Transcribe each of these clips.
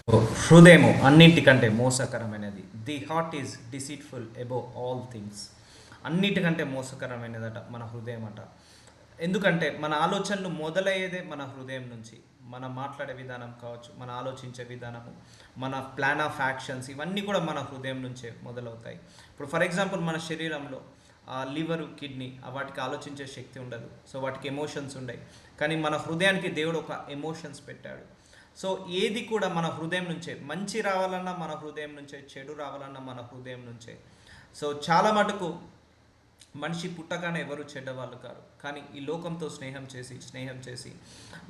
హృదయము అన్నింటికంటే మోసకరమైనది. The heart is deceitful above all things. అన్నిటికంటే మోసకరమైనదట మన హృదయం అట. ఎందుకంటే మన ఆలోచనలు మొదలయ్యేదే మన హృదయం నుంచి. మనం మాట్లాడే విధానం కావచ్చు, మన ఆలోచించే విధానము, మన ప్లాన్ ఆఫ్ యాక్షన్స్, ఇవన్నీ కూడా మన హృదయం నుంచే మొదలవుతాయి. ఇప్పుడు ఫర్ ఎగ్జాంపుల్ మన శరీరంలో లివరు, కిడ్నీ వాటికి ఆలోచించే శక్తి ఉండదు. సో వాటికి ఎమోషన్స్ ఉండవు. కానీ మన హృదయానికి దేవుడు ఒక ఎమోషన్స్ పెట్టాడు. సో ఏది కూడా మన హృదయం నుంచే. మంచి రావాలన్నా మన హృదయం నుంచే, చెడు రావాలన్నా మన హృదయం నుంచే. సో చాలా మటుకు మనిషి పుట్టగానే ఎవరు చెడ్డవాళ్ళు కారు. కానీ ఈ లోకంతో స్నేహం చేసి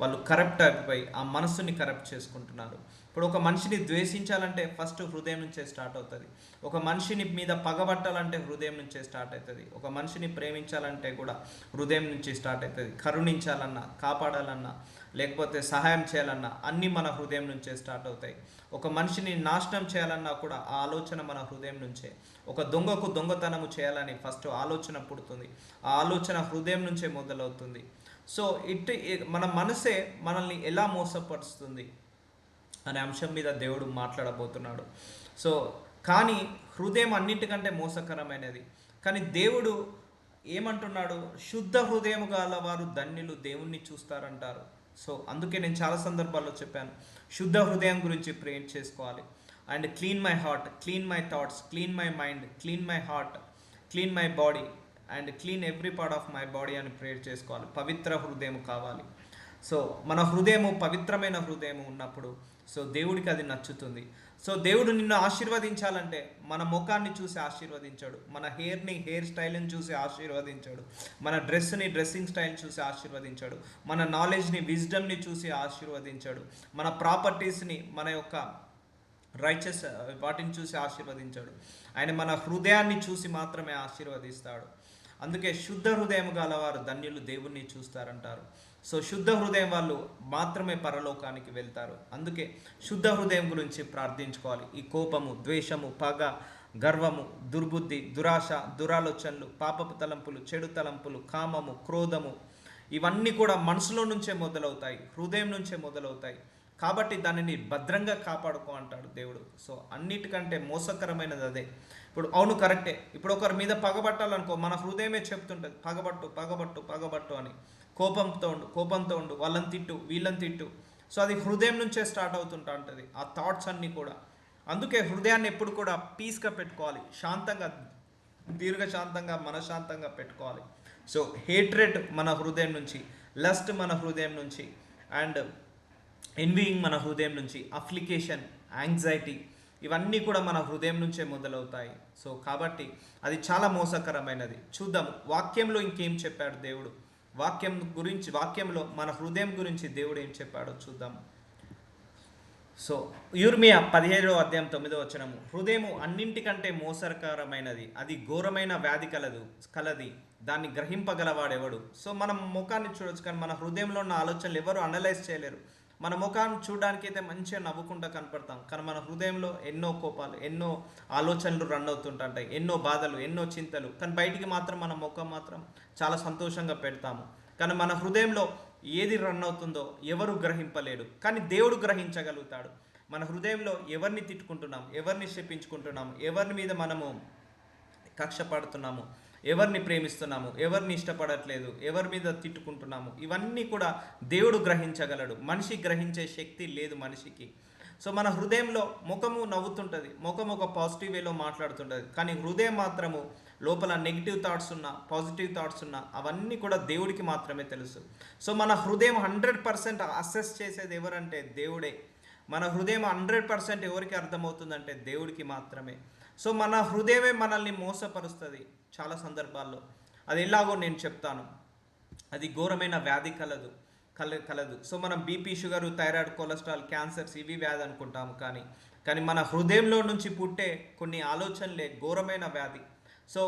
వాళ్ళు కరప్ట్ అయిపోయి ఆ మనస్సుని కరప్ట్ చేసుకుంటున్నారు. ఇప్పుడు ఒక మనిషిని ద్వేషించాలంటే ఫస్ట్ హృదయం నుంచే స్టార్ట్ అవుతుంది. ఒక మనిషిని మీద పగబట్టాలంటే హృదయం నుంచే స్టార్ట్ అవుతుంది. ఒక మనిషిని ప్రేమించాలంటే కూడా హృదయం నుంచి స్టార్ట్ అవుతుంది. కరుణించాలన్నా, కాపాడాలన్నా, లేకపోతే సహాయం చేయాలన్నా అన్నీ మన హృదయం నుంచే స్టార్ట్ అవుతాయి. ఒక మనిషిని నాశనం చేయాలన్నా కూడా ఆ ఆలోచన మన హృదయం నుంచే. ఒక దొంగకు దొంగతనము చేయాలని ఫస్ట్ ఆలోచన పుడుతుంది. ఆ ఆలోచన హృదయం నుంచే మొదలవుతుంది. సో మన మనసే మనల్ని ఎలా మోసపరుస్తుంది అనే అంశం మీద దేవుడు మాట్లాడబోతున్నాడు. సో కానీ హృదయం అన్నిటికంటే మోసకరమైనది. కానీ దేవుడు ఏమంటున్నాడు? శుద్ధ హృదయం గల వారు ధన్యులు, దేవుణ్ణి చూస్తారంటారు. సో అందుకే నేను చాలా సందర్భాల్లో చెప్పాను, శుద్ధ హృదయం గురించి ప్రేయర్ చేసుకోవాలి. And clean my heart, clean my thoughts, clean my mind, clean my heart, clean my body and clean every part of my body అని ప్రేయర్ చేసుకోవాలి. పవిత్ర హృదయం కావాలి. సో మన హృదయము పవిత్రమైన హృదయము ఉన్నప్పుడు సో దేవుడికి అది నచ్చుతుంది. సో దేవుడు నిన్ను ఆశీర్వదించాలంటే మన ముఖాన్ని చూసి ఆశీర్వదించాడు, మన హెయిర్ స్టైల్ని చూసి ఆశీర్వదించాడు, మన డ్రెస్సింగ్ స్టైల్ చూసి ఆశీర్వదించాడు, మన నాలెడ్జ్ని, విజ్డమ్ని చూసి ఆశీర్వదించాడు, మన ప్రాపర్టీస్ని, మన యొక్క రైచస్ వాటిని చూసి ఆశీర్వదించాడు. ఆయన మన హృదయాన్ని చూసి మాత్రమే ఆశీర్వదిస్తాడు. అందుకే శుద్ధ హృదయం గలవారు ధన్యులు, దేవుణ్ణి చూస్తారంటారు. సో శుద్ధ హృదయం వాళ్ళు మాత్రమే పరలోకానికి వెళ్తారు. అందుకే శుద్ధ హృదయం గురించి ప్రార్థించుకోవాలి. ఈ కోపము, ద్వేషము, పగ, గర్వము, దుర్బుద్ధి, దురాశ, దురాలోచనలు, పాపపు తలంపులు, చెడు తలంపులు, కామము, క్రోధము, ఇవన్నీ కూడా మనసులో నుంచే మొదలవుతాయి, హృదయం నుంచే మొదలవుతాయి. కాబట్టి దానిని భద్రంగా కాపాడుకో అంటాడు దేవుడు. సో అన్నిటికంటే మోసకరమైనది అదే. ఇప్పుడు అవును కరెక్టే. ఇప్పుడు ఒకరి మీద పగబట్టాలనుకో, మన హృదయమే చెప్తుంటుంది పగబట్టు పగబట్టు పగబట్టు అని. కోపంతో ఉండు, వాళ్ళని తిట్టు, వీళ్ళని తిట్టు. సో అది హృదయం నుంచే స్టార్ట్ అవుతుంటా ఉంటుంది ఆ థాట్స్ అన్నీ కూడా. అందుకే హృదయాన్ని ఎప్పుడు కూడా పీస్గా పెట్టుకోవాలి, శాంతంగా, దీర్ఘశాంతంగా, మనశాంతంగా పెట్టుకోవాలి. సో హేట్రెడ్ మన హృదయం నుంచి, లస్ట్ మన హృదయం నుంచి, అండ్ ఎన్వీయింగ్ మన హృదయం నుంచి, అప్లికేషన్, యాంగ్జైటీ, ఇవన్నీ కూడా మన హృదయం నుంచే మొదలవుతాయి. సో కాబట్టి అది చాలా మోసకరమైనది. చూద్దాం వాక్యంలో ఇంకేం చెప్పాడు దేవుడు. వాక్యంలో మన హృదయం గురించి దేవుడు ఏం చెప్పాడో చూద్దాం. సో యిర్మీయా 17:9 హృదయము అన్నింటికంటే మోసకరమైనది, అది ఘోరమైన వ్యాధి కలది, దాన్ని గ్రహింపగలవాడెవడు. సో మనం ముఖాన్ని చూడొచ్చు, కానీ మన హృదయంలో ఉన్న ఆలోచనలు ఎవరు అనలైజ్ చేయలేరు. మన ముఖాన్ని చూడడానికి అయితే మంచిగా నవ్వుకుంటూ కనపడతాం, కానీ మన హృదయంలో ఎన్నో కోపాలు, ఎన్నో ఆలోచనలు రన్ అవుతుంటాయి, ఎన్నో బాధలు, ఎన్నో చింతలు. కానీ బయటికి మాత్రం మన ముఖం మాత్రం చాలా సంతోషంగా పెడతాము. కానీ మన హృదయంలో ఏది రన్ అవుతుందో ఎవరు గ్రహింపలేడు, కానీ దేవుడు గ్రహించగలుగుతాడు. మన హృదయంలో ఎవరిని తిట్టుకుంటున్నాము, ఎవరిని శపించుకుంటున్నాము, ఎవరి మీద మనము కక్ష పడుతున్నాము, ఎవరిని ప్రేమిస్తున్నాము, ఎవరిని ఇష్టపడట్లేదు, ఎవరి మీద తిట్టుకుంటున్నాము, ఇవన్నీ కూడా దేవుడు గ్రహించగలడు. మనిషి గ్రహించే శక్తి లేదు మనిషికి. సో మన హృదయంలో ముఖము నవ్వుతుంటుంది, ముఖం ఒక పాజిటివ్ వేలో మాట్లాడుతుంటుంది, కానీ హృదయం మాత్రము లోపల నెగిటివ్ థాట్స్ ఉన్నా, పాజిటివ్ థాట్స్ ఉన్నా, అవన్నీ కూడా దేవుడికి మాత్రమే తెలుసు. సో మన హృదయం 100% అసెస్ చేసేది ఎవరంటే దేవుడే. మన హృదయం 100% ఎవరికి అర్థమవుతుందంటే దేవుడికి మాత్రమే. సో మన హృదయమే మనల్ని మోసపరుస్తుంది చాలా సందర్భాల్లో. అది ఎలాగో నేను చెప్తాను. అది ఘోరమైన వ్యాధి కలదు. సో మనం BP, sugar, thyroid, cholesterol, cancers ఇవి వ్యాధి అనుకుంటాము, కానీ మన హృదయంలో నుంచి పుట్టే కొన్ని ఆలోచనలే ఘోరమైన వ్యాధి. సో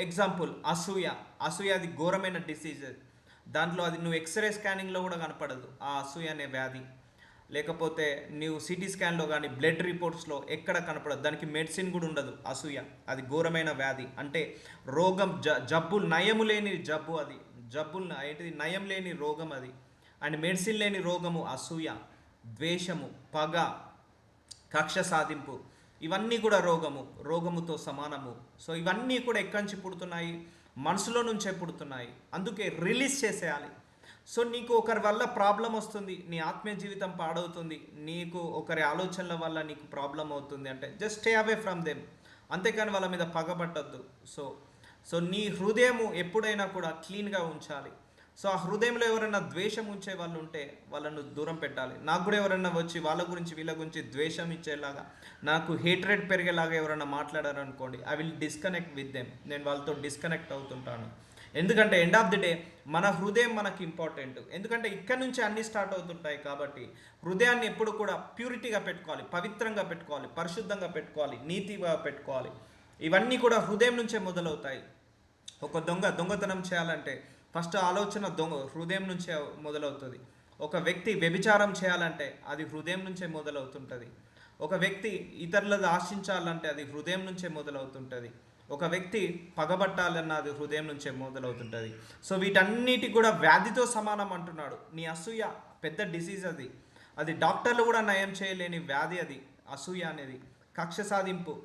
ఎగ్జాంపుల్ అసూయ అది ఘోరమైన డిసీజ్. దాంట్లో అది నువ్వు ఎక్స్రే స్కానింగ్లో కూడా కనపడదు ఆ అసూయ అనే వ్యాధి. లేకపోతే నీవు సిటీ స్కాన్లో కానీ బ్లడ్ రిపోర్ట్స్లో ఎక్కడ కనపడదు, దానికి మెడిసిన్ కూడా ఉండదు. అసూయ అది ఘోరమైన వ్యాధి. అంటే రోగం, జబ్బులు నయము లేని జబ్బు, అది జబ్బులు ఏంటిది, నయం లేని రోగం అది. అండ్ మెడిసిన్ లేని రోగము అసూయ, ద్వేషము, పగ, కక్ష సాధింపు, ఇవన్నీ కూడా రోగముతో సమానము. సో ఇవన్నీ కూడా ఎక్కడి నుంచి పుడుతున్నాయి? మనసులో నుంచే పుడుతున్నాయి. అందుకే రిలీజ్ చేసేయాలి. సో నీకు ఒకరి వల్ల ప్రాబ్లం వస్తుంది, నీ ఆత్మీయ జీవితం పాడవుతుంది, నీకు ఒకరి ఆలోచనల వల్ల నీకు ప్రాబ్లం అవుతుంది అంటే just stay away from them. అంతేకాని వాళ్ళ మీద పగబట్టద్దు. సో సో నీ హృదయము ఎప్పుడైనా కూడా క్లీన్గా ఉంచాలి. సో ఆ హృదయంలో ఎవరైనా ద్వేషం ఉంచే వాళ్ళు ఉంటే వాళ్ళను దూరం పెట్టాలి. నాకు కూడా ఎవరైనా వచ్చి వాళ్ళ గురించి వీళ్ళ గురించి ద్వేషం ఇచ్చేలాగా, నాకు హేట్రెడ్ పెరిగేలాగా ఎవరైనా మాట్లాడారనుకోండి, I will disconnect with them. నేను వాళ్ళతో డిస్కనెక్ట్ అవుతుంటాను. ఎందుకంటే ఎండ్ ఆఫ్ ది డే మన హృదయం మనకి ఇంపార్టెంట్. ఎందుకంటే ఇక్కడ నుంచి అన్నీ స్టార్ట్ అవుతుంటాయి. కాబట్టి హృదయాన్ని ఎప్పుడు కూడా ప్యూరిటీగా పెట్టుకోవాలి, పవిత్రంగా పెట్టుకోవాలి, పరిశుద్ధంగా పెట్టుకోవాలి, నీతిగా పెట్టుకోవాలి. ఇవన్నీ కూడా హృదయం నుంచే మొదలవుతాయి. ఒక దొంగతనం చేయాలంటే ఫస్ట్ ఆలోచన హృదయం నుంచే మొదలవుతుంది. ఒక వ్యక్తి వ్యభిచారం చేయాలంటే అది హృదయం నుంచే మొదలవుతుంటుంది. ఒక వ్యక్తి ఇతరులది ఆశించాలంటే అది హృదయం నుంచే మొదలవుతుంటుంది. ఒక వ్యక్తి పగబట్టాలన్న అది హృదయం నుంచే మొదలవుతుంటుంది. సో వీటన్నిటి కూడా వ్యాధితో సమానం అంటున్నాడు. నీ అసూయ పెద్ద డిసీజ్, అది డాక్టర్లు కూడా నయం చేయలేని వ్యాధి అది అసూయ అనేది. కక్ష సాధింపు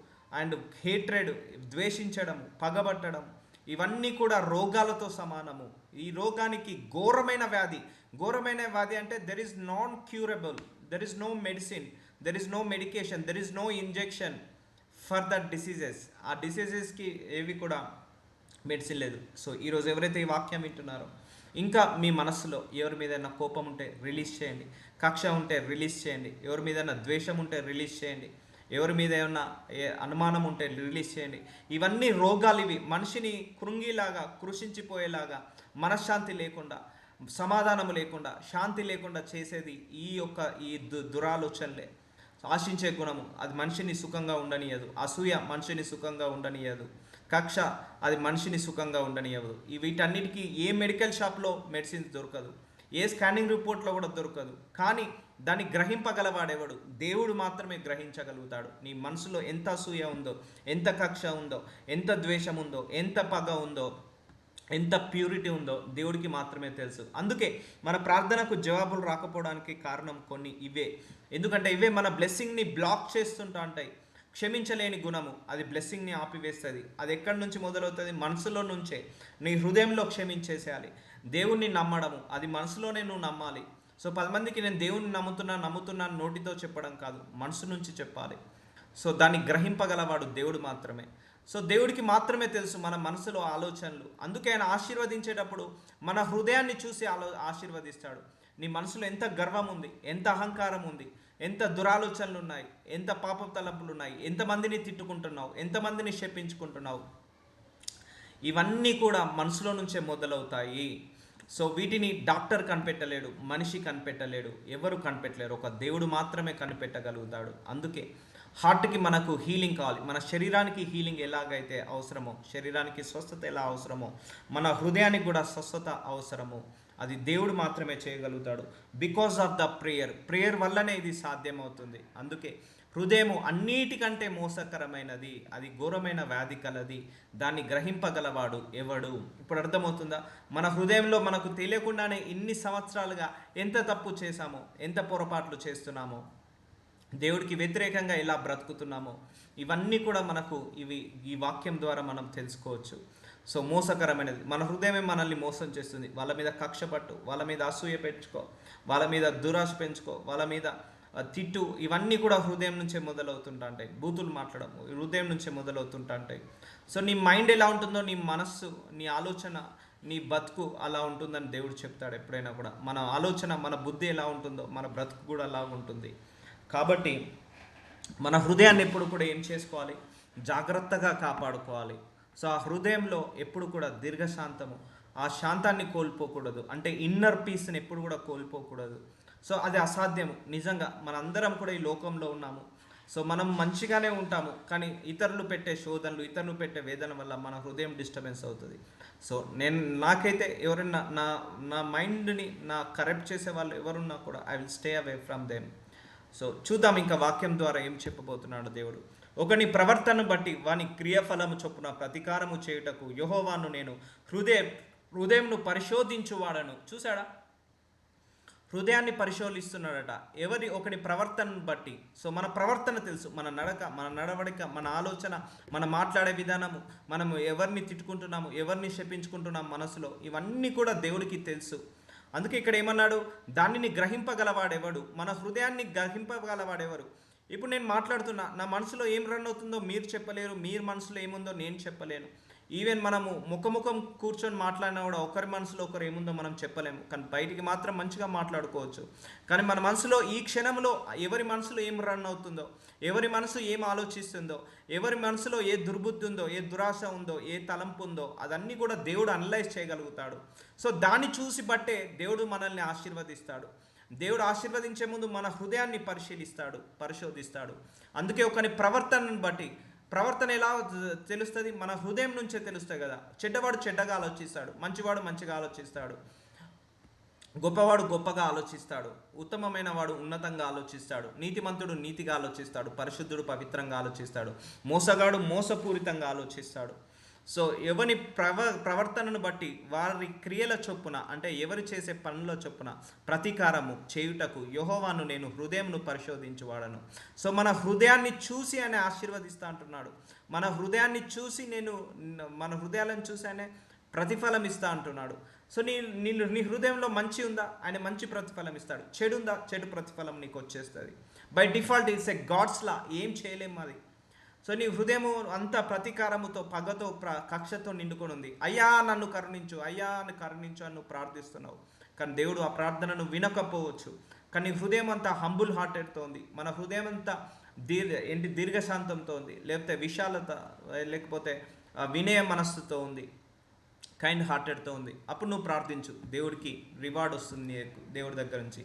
అండ్ హేట్రెడ్, ద్వేషించడం, పగబట్టడం, ఇవన్నీ కూడా రోగాలతో సమానము. ఈ రోగానికి ఘోరమైన వ్యాధి అంటే there is non curable, there is no medicine, there is no medication, there is no injection for that diseases. ఆ డిసీజెస్కి ఏవి కూడా మెడిసిన్ లేదు. సో ఈరోజు ఎవరైతే ఈ వాక్యం వింటున్నారో, ఇంకా మీ మనస్సులో ఎవరి మీదైనా కోపం ఉంటే రిలీజ్ చేయండి, కక్ష ఉంటే రిలీజ్ చేయండి, ఎవరి మీదైనా ద్వేషం ఉంటే రిలీజ్ చేయండి, ఎవరి మీద ఏమన్నా అనుమానం ఉంటే రిలీజ్ చేయండి. ఇవన్నీ రోగాలు. ఇవి మనిషిని కృంగిలాగా, కృషించిపోయేలాగా, మనశ్శాంతి లేకుండా, సమాధానం లేకుండా, శాంతి లేకుండా చేసేది ఈ దురాలోచనలే. ఆశించే గుణము అది మనిషిని సుఖంగా ఉండనియదు. అసూయ మనిషిని సుఖంగా ఉండనియదు. కక్ష అది మనిషిని సుఖంగా ఉండనియదు. వీటన్నిటికీ ఏ మెడికల్ షాప్లో మెడిసిన్స్ దొరకదు, ఏ స్కానింగ్ రిపోర్ట్లో కూడా దొరకదు. కానీ దాన్ని గ్రహింపగలవాడెవడు? దేవుడు మాత్రమే గ్రహించగలుగుతాడు. నీ మనసులో ఎంత అసూయ ఉందో, ఎంత కక్ష ఉందో, ఎంత ద్వేషం ఉందో, ఎంత పగ ఉందో, ఎంత ప్యూరిటీ ఉందో దేవుడికి మాత్రమే తెలుసు. అందుకే మన ప్రార్థనకు జవాబులు రాకపోవడానికి కారణం కొన్ని ఇవే. ఎందుకంటే ఇవే మన బ్లెస్సింగ్ని బ్లాక్ చేస్తుంటా ఉంటాయి. క్షమించలేని గుణము అది బ్లెస్సింగ్ని ఆపివేస్తుంది. అది ఎక్కడి నుంచి మొదలవుతుంది? మనసులో నుంచే. నీ హృదయంలో క్షమించేసేయాలి. దేవుణ్ణి నమ్మడము అది మనసులోనే నువ్వు నమ్మాలి. సో 10 మందికి నేను దేవుణ్ణి నమ్ముతున్నాను నోటితో చెప్పడం కాదు, మనసు నుంచి చెప్పాలి. సో దాన్ని గ్రహింపగలవాడు దేవుడు మాత్రమే. సో దేవుడికి మాత్రమే తెలుసు మన మనసులో ఆలోచనలు. అందుకే ఆయన ఆశీర్వదించేటప్పుడు మన హృదయాన్ని చూసి ఆశీర్వదిస్తాడు. నీ మనసులో ఎంత గర్వం ఉంది, ఎంత అహంకారం ఉంది, ఎంత దురాలోచనలు ఉన్నాయి, ఎంత పాప తలంపులు ఉన్నాయి, ఎంతమందిని తిట్టుకుంటున్నావు, ఎంతమందిని శపించుకుంటున్నావు, ఇవన్నీ కూడా మనసులో నుంచే మొదలవుతాయి. సో వీటిని డాక్టర్ కనిపెట్టలేడు, మనిషి కనిపెట్టలేడు, ఎవరు కనిపెట్టలేరు. ఒక దేవుడు మాత్రమే కనిపెట్టగలుగుతాడు. అందుకే హార్ట్కి మనకు హీలింగ్ కావాలి. మన శరీరానికి హీలింగ్ ఎలాగైతే అవసరమో, శరీరానికి స్వస్థత ఎలా అవసరమో, మన హృదయానికి కూడా స్వస్థత అవసరమో. అది దేవుడు మాత్రమే చేయగలుగుతాడు. బికాస్ ఆఫ్ ద ప్రేయర్ వల్లనే ఇది సాధ్యమవుతుంది. అందుకే హృదయము అన్నిటికంటే మోసకరమైనది, అది ఘోరమైన వ్యాధి కలది, దాన్ని గ్రహింపగలవాడు ఎవడు? ఇప్పుడు అర్థమవుతుందా? మన హృదయంలో మనకు తెలియకుండానే ఇన్ని సంవత్సరాలుగా ఎంత తప్పు చేశామో, ఎంత పొరపాట్లు చేస్తున్నామో, దేవుడికి వ్యతిరేకంగా ఎలా బ్రతుకుతున్నామో, ఇవన్నీ కూడా మనకు ఈ వాక్యం ద్వారా మనం తెలుసుకోవచ్చు. సో మోసకరమైనది మన హృదయమే మనల్ని మోసం చేస్తుంది. వాళ్ళ మీద కక్ష పట్టు, వాళ్ళ మీద అసూయ పెంచుకో, వాళ్ళ మీద దురాశ పెంచుకో, వాళ్ళ మీద తిట్టు, ఇవన్నీ కూడా హృదయం నుంచే మొదలవుతుంటాయి. బూతులు మాట్లాడడం హృదయం నుంచే మొదలవుతుంటాయి. సో నీ మైండ్ ఎలా ఉంటుందో, నీ మనస్సు, నీ ఆలోచన, నీ బతుకు అలా ఉంటుందని దేవుడు చెప్తాడు. ఎప్పుడైనా కూడా మన ఆలోచన, మన బుద్ధి ఎలా ఉంటుందో మన బ్రతుకు కూడా అలా ఉంటుంది. కాబట్టి మన హృదయాన్ని ఎప్పుడు కూడా ఏం చేసుకోవాలి? జాగ్రత్తగా కాపాడుకోవాలి. సో ఆ హృదయంలో ఎప్పుడు కూడా దీర్ఘశాంతము, ఆ శాంతాన్ని కోల్పోకూడదు. అంటే ఇన్నర్ పీస్ని ఎప్పుడు కూడా కోల్పోకూడదు. సో అది అసాధ్యము. నిజంగా మనందరం కూడా ఈ లోకంలో ఉన్నాము. సో మనం మంచిగానే ఉంటాము, కానీ ఇతరులు పెట్టే శోధనలు, ఇతరులు పెట్టే వేదన వల్ల మన హృదయం డిస్టర్బెన్స్ అవుతుంది. సో నాకైతే ఎవరైనా నా మైండ్ని కరెక్ట్ చేసే వాళ్ళు ఎవరున్నా కూడా I will stay away from them. So చూద్దాం ఇంకా వాక్యం ద్వారా ఏం చెప్పబోతున్నాడు దేవుడు. ఒకని ప్రవర్తనను బట్టి వాని క్రియఫలము చొప్పున ప్రతీకారము చేయుటకు యెహోవాను నేను హృదయంను పరిశోధించువాడను. చూసాడా? హృదయాన్ని పరిశోధిస్తున్నాడట. ఒకటి ప్రవర్తనను బట్టి. సో మన ప్రవర్తన తెలుసు, మన నడక, మన నడవడిక, మన ఆలోచన, మన మాట్లాడే విధానము, మనము ఎవరిని తిట్టుకుంటున్నాము, ఎవరిని శపించుకుంటున్నాము మనసులో, ఇవన్నీ కూడా దేవుడికి తెలుసు. అందుకే ఇక్కడ ఏమన్నాడు, దానిని గ్రహింపగలవాడెవడు, మన హృదయాన్ని గ్రహింపగలవాడెవరు. ఇప్పుడు నేను మాట్లాడుతున్నా, నా మనసులో ఏం రన్ అవుతుందో మీరు చెప్పలేరు, మీరు మనసులో ఏముందో నేను చెప్పలేను. ఈవెన్ మనము ముఖముఖం కూర్చొని మాట్లాడినా కూడా ఒకరి మనసులో ఒకరు ఏముందో మనం చెప్పలేము, కానీ బయటికి మాత్రం మంచిగా మాట్లాడుకోవచ్చు. కానీ మన మనసులో ఈ క్షణంలో ఎవరి మనసులో ఏం రన్ అవుతుందో, ఎవరి మనసు ఏం ఆలోచిస్తుందో, ఎవరి మనసులో ఏ దుర్బుద్ధి ఉందో, ఏ దురాశ ఉందో, ఏ తలంపు ఉందో, అదన్నీ కూడా దేవుడు అనలైజ్ చేయగలుగుతాడు. సో దాన్ని చూసి బట్టే దేవుడు మనల్ని ఆశీర్వదిస్తాడు. దేవుడు ఆశీర్వదించే ముందు మన హృదయాన్ని పరిశోధిస్తాడు. అందుకే ఒకని ప్రవర్తనను బట్టి, ప్రవర్తన ఎలా తెలుస్తుంది, మన హృదయం నుంచే తెలుస్తుంది కదా. చెడ్డవాడు చెడ్డగా ఆలోచిస్తాడు, మంచివాడు మంచిగా ఆలోచిస్తాడు, గొప్పవాడు గొప్పగా ఆలోచిస్తాడు, ఉత్తమమైన వాడు ఉన్నతంగా ఆలోచిస్తాడు, నీతిమంతుడు నీతిగా ఆలోచిస్తాడు, పరిశుద్ధుడు పవిత్రంగా ఆలోచిస్తాడు, మోసగాడు మోసపూరితంగా ఆలోచిస్తాడు. సో ఎవరి ప్రవర్తనను బట్టి వారి క్రియల చొప్పున, అంటే ఎవరు చేసే పనుల చొప్పున ప్రతీకారము చేయుటకు యెహోవాను నేను హృదయంను పరిశోధించువాడను. సో మన హృదయాన్ని చూసి ఆయన ఆశీర్వదిస్తా అంటున్నాడు. మన హృదయాన్ని చూసి మన హృదయాలను చూసి ఆయన ప్రతిఫలం ఇస్తా అంటున్నాడు. సో నీ హృదయంలో మంచి ఉందా, ఆయన మంచి ప్రతిఫలం ఇస్తాడు. చెడు ఉందా, చెడు ప్రతిఫలం నీకు వచ్చేస్తుంది. By default it's a God's law, ఏం చేయలేము అది. సో నీ హృదయము అంతా ప్రతీకారముతో, పగతో, కక్షతో నిండుకొని ఉంది. అయ్యా నన్ను కరుణించు, అయ్యా నన్ను కరుణించు అని నువ్వు ప్రార్థిస్తున్నావు, కానీ దేవుడు ఆ ప్రార్థనను వినకపోవచ్చు. కానీ హృదయం అంతా హంబుల్ హార్టెడ్తో ఉంది, మన హృదయం అంతా దీర్ఘశాంతంతో ఉంది, లేకపోతే విశాలత, లేకపోతే వినయ మనస్సుతో ఉంది, కైండ్ హార్టెడ్తో ఉంది. అప్పుడు నువ్వు ప్రార్థించు, దేవుడికి రివార్డ్ వస్తుంది దేవుడి దగ్గర నుంచి.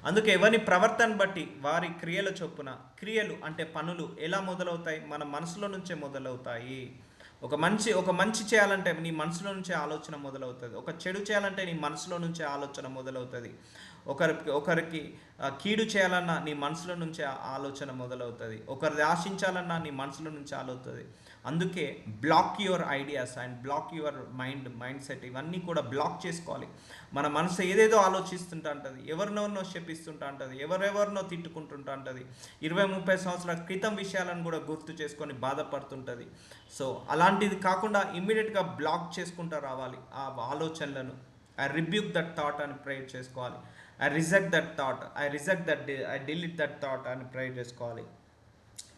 అందుకే ఎవరి ప్రవర్తన బట్టి వారి క్రియల చొప్పున, క్రియలు అంటే పనులు ఎలా మొదలవుతాయి, మన మనసులో నుంచే మొదలవుతాయి. ఒక మంచి చేయాలంటే నీ మనసులో నుంచే ఆలోచన మొదలవుతుంది. ఒక చెడు చేయాలంటే నీ మనసులో నుంచే ఆలోచన మొదలవుతుంది. ఒకరికి కీడు చేయాలన్నా నీ మనసులో నుంచే ఆలోచన మొదలవుతుంది. ఒకరిది ఆశించాలన్నా నీ మనసులో నుంచి ఆలోచన. అందుకే block your ideas and block your mind set, ఇవన్నీ కూడా బ్లాక్ చేసుకోవాలి. మన మనసు ఏదేదో ఆలోచిస్తుంటా ఉంటుంది, ఎవరినెవరినో శపిస్తుంటా ఉంటుంది, ఎవరెవరినో తిట్టుకుంటుంటా ఉంటుంది, 20-30 సంవత్సరాల క్రితం విషయాలను కూడా గుర్తు చేసుకొని బాధపడుతుంటుంది. సో అలాంటిది కాకుండా ఇమ్మీడియట్గా బ్లాక్ చేసుకుంటూ రావాలి ఆ ఆలోచనలను. ఐ రిబ్యూక్ దట్ థాట్ అని ప్రేయర్ చేసుకోవాలి. I reject that thought, I delete that thought అని ప్రేయర్ చేసుకోవాలి.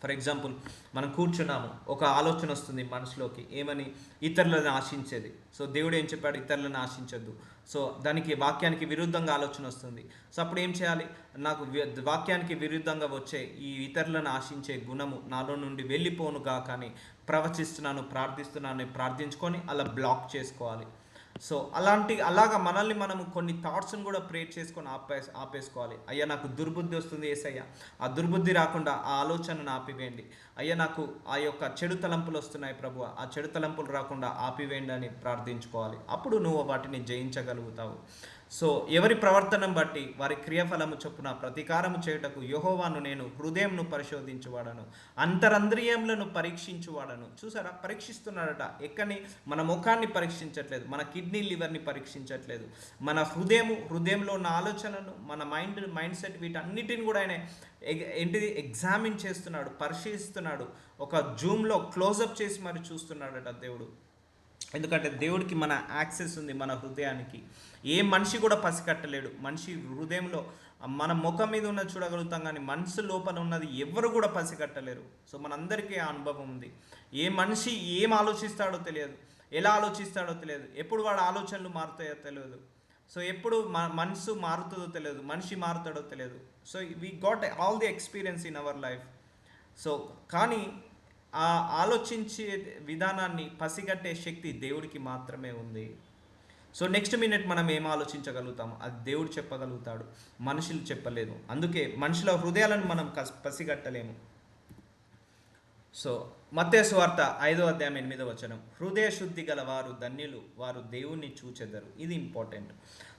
ఫర్ ఎగ్జాంపుల్, మనం కూర్చున్నాము, ఒక ఆలోచన వస్తుంది మనసులోకి, ఏమని, ఇతరులను ఆశించేది. సో దేవుడు ఏం చెప్పాడు, ఇతరులను ఆశించద్దు. సో దానికి వాక్యానికి విరుద్ధంగా ఆలోచన వస్తుంది. సో అప్పుడు ఏం చేయాలి, నాకు వాక్యానికి విరుద్ధంగా వచ్చే ఈ ఇతరులను ఆశించే గుణము నాలో నుండి వెళ్ళిపోనుగా, కానీ ప్రవచిస్తున్నాను, ప్రార్థించుకొని అలా బ్లాక్ చేసుకోవాలి. సో అలాగా మనల్ని మనము కొన్ని థాట్స్ని కూడా ప్రేర్ చేసుకొని ఆపేసుకోవాలి. అయ్యా నాకు దుర్బుద్ధి వస్తుంది యేసయ్యా, ఆ దుర్బుద్ధి రాకుండా ఆ ఆలోచనను ఆపివేయండి. అయ్యా నాకు ఆ యొక్క చెడు తలంపులు వస్తున్నాయి ప్రభువా, ఆ చెడు తలంపులు రాకుండా ఆపివేయండి అని ప్రార్థించుకోవాలి. అప్పుడు నువ్వు వాటిని జయించగలుగుతావు. సో ఎవరి ప్రవర్తనను బట్టి వారి క్రియాఫలము చొప్పున ప్రతీకారము చేయుటకు యెహోవాను నేను హృదయంను పరిశోధించువాడను, అంతరంద్రియములను పరీక్షించువాడను. చూసారా, పరీక్షిస్తున్నాడట. ఎక్కని, మన ముఖాన్ని పరీక్షించట్లేదు, మన కిడ్నీ లివర్ని పరీక్షించట్లేదు, మన హృదయంలో ఉన్న ఆలోచనలను, మన మైండ్ సెట్, వీటన్నిటిని కూడా ఆయన ఎగ్జామిన్ చేస్తున్నాడు, పరిశీలిస్తున్నాడు. ఒక జూమ్లో క్లోజప్ చేసి మరి చూస్తున్నాడట దేవుడు. ఎందుకంటే దేవుడికి మన యాక్సెస్ ఉంది, మన హృదయానికి. ఏ మనిషి కూడా పసికట్టలేడు. మనిషి హృదయంలో మన ముఖం మీద ఉన్నది చూడగలుగుతాం, కానీ మనసు లోపల ఉన్నది ఎవరు కూడా పసికట్టలేరు. సో మనందరికీ ఆ అనుభవం ఉంది. ఏ మనిషి ఏం ఆలోచిస్తాడో తెలియదు, ఎలా ఆలోచిస్తాడో తెలియదు, ఎప్పుడు వాడి ఆలోచనలు మారుతాయో తెలియదు. సో ఎప్పుడు మనసు మారుతుందో తెలియదు, మనిషి మారుతాడో తెలియదు. So we got all the experience in our life. So కానీ ఆ ఆలోచించే విధానాన్ని పసిగట్టే శక్తి దేవుడికి మాత్రమే ఉంది. సో నెక్స్ట్ మినిట్ మనం ఏం ఆలోచించగలుగుతాము, అది దేవుడు చెప్పగలుగుతాడు, మనుషులు చెప్పలేదు. అందుకే మనుషుల హృదయాలను మనం పసిగట్టలేము. సో మత్తయి సువార్త 5వ అధ్యాయం 8వ వచనం, హృదయ శుద్ధి గల వారు ధన్యులు, వారు దేవుణ్ణి చూచెదరు. ఇది ఇంపార్టెంట్.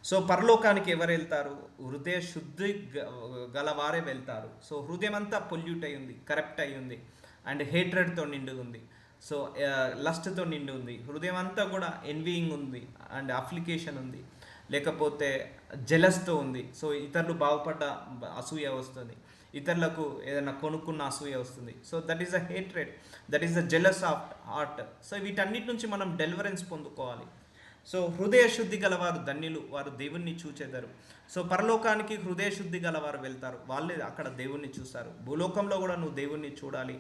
సో పరలోకానికి ఎవరు వెళ్తారు, హృదయ శుద్ధి గలవారే వెళ్తారు. సో హృదయం అంతా పొల్యూట్ అయి ఉంది, కరప్ట్ అయి ఉంది, అండ్ హేట్రెడ్తో నిండి ఉంది. సో లస్ట్తో నిండి ఉంది. హృదయం అంతా కూడా ఎన్వీయింగ్ ఉంది, అండ్ అప్లికేషన్ ఉంది, లేకపోతే జెలస్తో ఉంది. సో ఇతరులు బాగుపడ్డ అసూయ వస్తుంది, ఇతరులకు ఏదైనా కొనుక్కున్న అసూయ వస్తుంది. So that is a hatred, that is the jealous of heart. So వీటన్నిటి నుంచి మనం డెలివరెన్స్ పొందుకోవాలి. సో హృదయ శుద్ధి గలవారు ధన్యులు, వారు దేవుణ్ణి చూచెదరు. సో పరలోకానికి హృదయ శుద్ధి గలవారు వెళ్తారు, వాళ్ళే అక్కడ దేవుణ్ణి చూస్తారు. భూలోకంలో కూడా నువ్వు దేవుణ్ణి చూడాలి.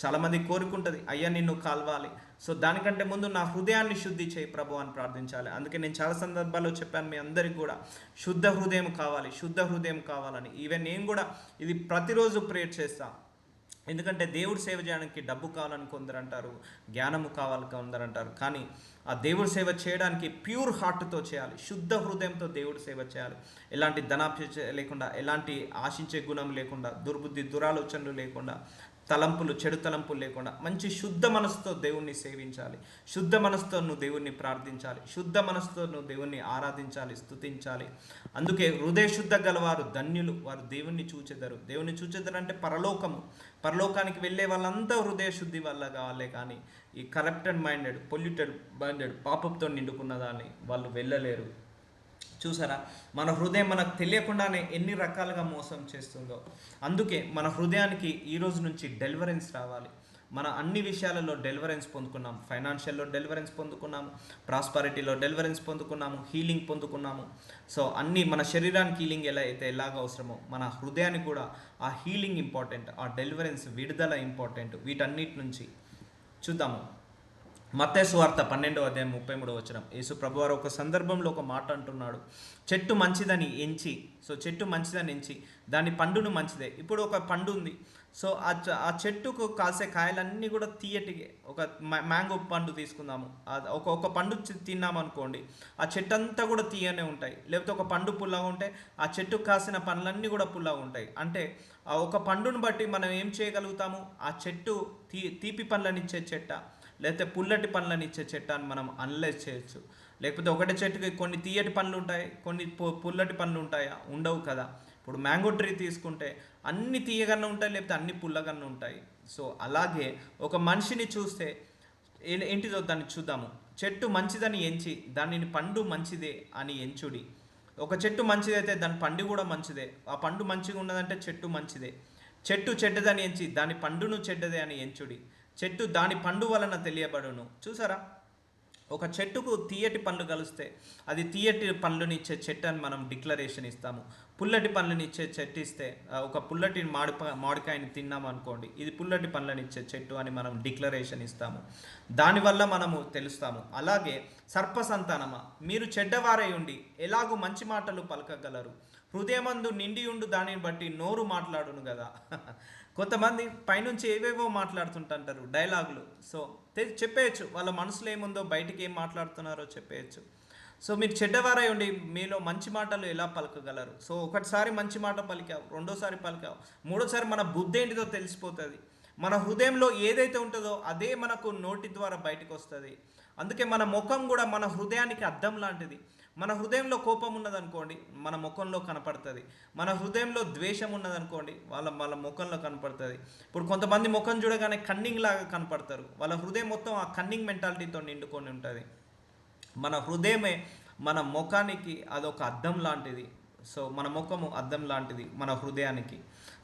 చాలామంది కోరుకుంటుంది, అయ్యా నిన్ను కాల్వాలి. సో దానికంటే ముందు నా హృదయాన్ని శుద్ధి చేయి ప్రభు అని ప్రార్థించాలి. అందుకే నేను చాలా సందర్భాల్లో చెప్పాను మీ అందరికీ కూడా, శుద్ధ హృదయం కావాలి, శుద్ధ హృదయం కావాలని. ఈవెన్ నేను కూడా ఇది ప్రతిరోజు ప్రేయర్ చేస్తాను. ఎందుకంటే దేవుడు సేవ చేయడానికి డబ్బు కావాలని కొందరు అంటారు, జ్ఞానము కావాలని కొందరు అంటారు. కానీ ఆ దేవుడు సేవ చేయడానికి ప్యూర్ హార్ట్తో చేయాలి, శుద్ధ హృదయంతో దేవుడు సేవ చేయాలి. ఎలాంటి ధనాపేక్ష లేకుండా, ఎలాంటి ఆశించే గుణం లేకుండా, దుర్బుద్ధి దురాలోచనలు లేకుండా, తలంపులు చెడు తలంపులు లేకుండా మంచి శుద్ధ మనసుతో దేవుణ్ణి సేవించాలి. శుద్ధ మనసుతో నువ్వు దేవుణ్ణి ప్రార్థించాలి. శుద్ధ మనసుతో నువ్వు దేవుణ్ణి ఆరాధించాలి, స్తుతించాలి. అందుకే హృదయ శుద్ధ గలవారు ధన్యులు, వారు దేవుణ్ణి చూచెదరు. దేవుణ్ణి చూచెదరు అంటే పరలోకము. పరలోకానికి వెళ్ళే వాళ్ళంతా హృదయ శుద్ధి వల్ల కావాలే, కానీ ఈ కరప్టెడ్ మైండెడ్, పొల్యూటెడ్ మైండెడ్, పాపంతో నిండుకున్న దాన్ని వాళ్ళు వెళ్ళలేరు. చూసారా, మన హృదయం మనకు తెలియకుండానే ఎన్ని రకాలుగా మోసం చేస్తుందో. అందుకే మన హృదయానికి ఈ రోజు నుంచి డెలివరెన్స్ రావాలి. మన అన్ని విషయాలలో డెలివరెన్స్ పొందుకున్నాము. ఫైనాన్షియల్లో డెలివరెన్స్ పొందుకున్నాము, ప్రాస్పరిటీలో డెలివరెన్స్ పొందుకున్నాము, హీలింగ్ పొందుకున్నాము. సో అన్నీ మన శరీరానికి హీలింగ్ ఎలా అయితే ఎలాగ అవసరమో మన హృదయానికి కూడా ఆ హీలింగ్ ఇంపార్టెంట్, ఆ డెలివరెన్స్ విడుదల ఇంపార్టెంట్. వీటన్నిటి నుంచి చూద్దాము. మత్తయి సువార్త 12:33 యేసు ప్రభువారు ఒక సందర్భంలో ఒక మాట అంటున్నాడు, చెట్టు మంచిదని ఎంచి, సో చెట్టు మంచిదని ఎంచి దాని పండును మంచిదే. ఇప్పుడు ఒక పండు ఉంది, సో ఆ చెట్టుకు కాసే కాయలన్నీ కూడా తీయటి, ఒక మ్యాంగో పండు తీసుకుందాము, ఒక పండు తిన్నామనుకోండి, ఆ చెట్టు అంతా కూడా తీయనే ఉంటాయి. లేకపోతే ఒక పండు పుల్లగా ఉంటే ఆ చెట్టుకు కాసిన పండ్లన్నీ కూడా పుల్లగా ఉంటాయి. అంటే ఆ ఒక పండును బట్టి మనం ఏం చేయగలుగుతాము, ఆ చెట్టు తీపి పండ్లనిచ్చే చెట్ట, లేకపోతే పుల్లటి పండ్లను ఇచ్చే చెట్టు అని మనం అనలైజ్ చేయొచ్చు. లేకపోతే ఒకటే చెట్టుకి కొన్ని తీయటి పండ్లు ఉంటాయి, కొన్ని పుల్లటి పండ్లు ఉంటాయా? ఉండవు కదా. ఇప్పుడు మ్యాంగో ట్రీ తీసుకుంటే అన్ని తీయగన్న ఉంటాయి, లేకపోతే అన్ని పుల్లగన్న ఉంటాయి. సో అలాగే ఒక మనిషిని చూస్తే ఏంటిదో దాన్ని చూద్దాము. చెట్టు మంచిదని ఎంచి దానిని పండు మంచిదే అని ఎంచుడి. ఒక చెట్టు మంచిదైతే దాని పండు కూడా మంచిదే. ఆ పండు మంచిగా ఉన్నదంటే చెట్టు మంచిదే. చెట్టు చెడ్డదని ఎంచి దాని పండును చెడ్డదే అని ఎంచుడి. చెట్టు దాని పండు వలన తెలియబడును. చూసారా, ఒక చెట్టుకు తీయటి పండ్లు కలిస్తే అది తీయటి పండ్లునిచ్చే చెట్టు అని మనం డిక్లరేషన్ ఇస్తాము. పుల్లటి పండ్లనిచ్చే చెట్టు ఇస్తే, ఒక పుల్లటి మామిడికాయని తిన్నాము అనుకోండి, ఇది పుల్లటి పండ్లనిచ్చే చెట్టు అని మనం డిక్లరేషన్ ఇస్తాము. దానివల్ల మనము తెలుస్తాము. అలాగే సర్ప సంతానమా, మీరు చెడ్డవారై ఉండి ఎలాగూ మంచి మాటలు పలకగలరు, హృదయమందు నిండి ఉండు దానిని బట్టి నోరు మాట్లాడును కదా. కొంతమంది పైనుంచి ఏవేవో మాట్లాడుతుంటారు డైలాగులు. సో చెప్పేయచ్చు, వాళ్ళ మనసులో ఏముందో బయటికి ఏం మాట్లాడుతున్నారో చెప్పేయచ్చు. సో మీరు చెడ్డవారై ఉండి మీలో మంచి మాటలు ఎలా పలకగలరు. సో ఒకటిసారి మంచి మాట పలికావు, రెండోసారి పలికావు, మూడోసారి మన బుద్ధి ఏంటిదో తెలిసిపోతుంది. మన హృదయంలో ఏదైతే ఉంటుందో అదే మనకు నోటి ద్వారా బయటకు వస్తుంది. అందుకే మన ముఖం కూడా మన హృదయానికి అద్దం లాంటిది. మన హృదయంలో కోపం ఉన్నదనుకోండి, మన ముఖంలో కనపడుతుంది. మన హృదయంలో ద్వేషం ఉన్నదనుకోండి, వాళ్ళ ముఖంలో కనపడుతుంది. ఇప్పుడు కొంతమంది ముఖం చూడగానే కన్నింగ్ లాగా కనపడతారు, వాళ్ళ హృదయం మొత్తం ఆ కన్నింగ్ మెంటాలిటీతో నిండుకొని ఉంటుంది. మన హృదయమే మన ముఖానికి అదొక అద్దం లాంటిది. సో మన ముఖము అద్దం లాంటిది మన హృదయానికి.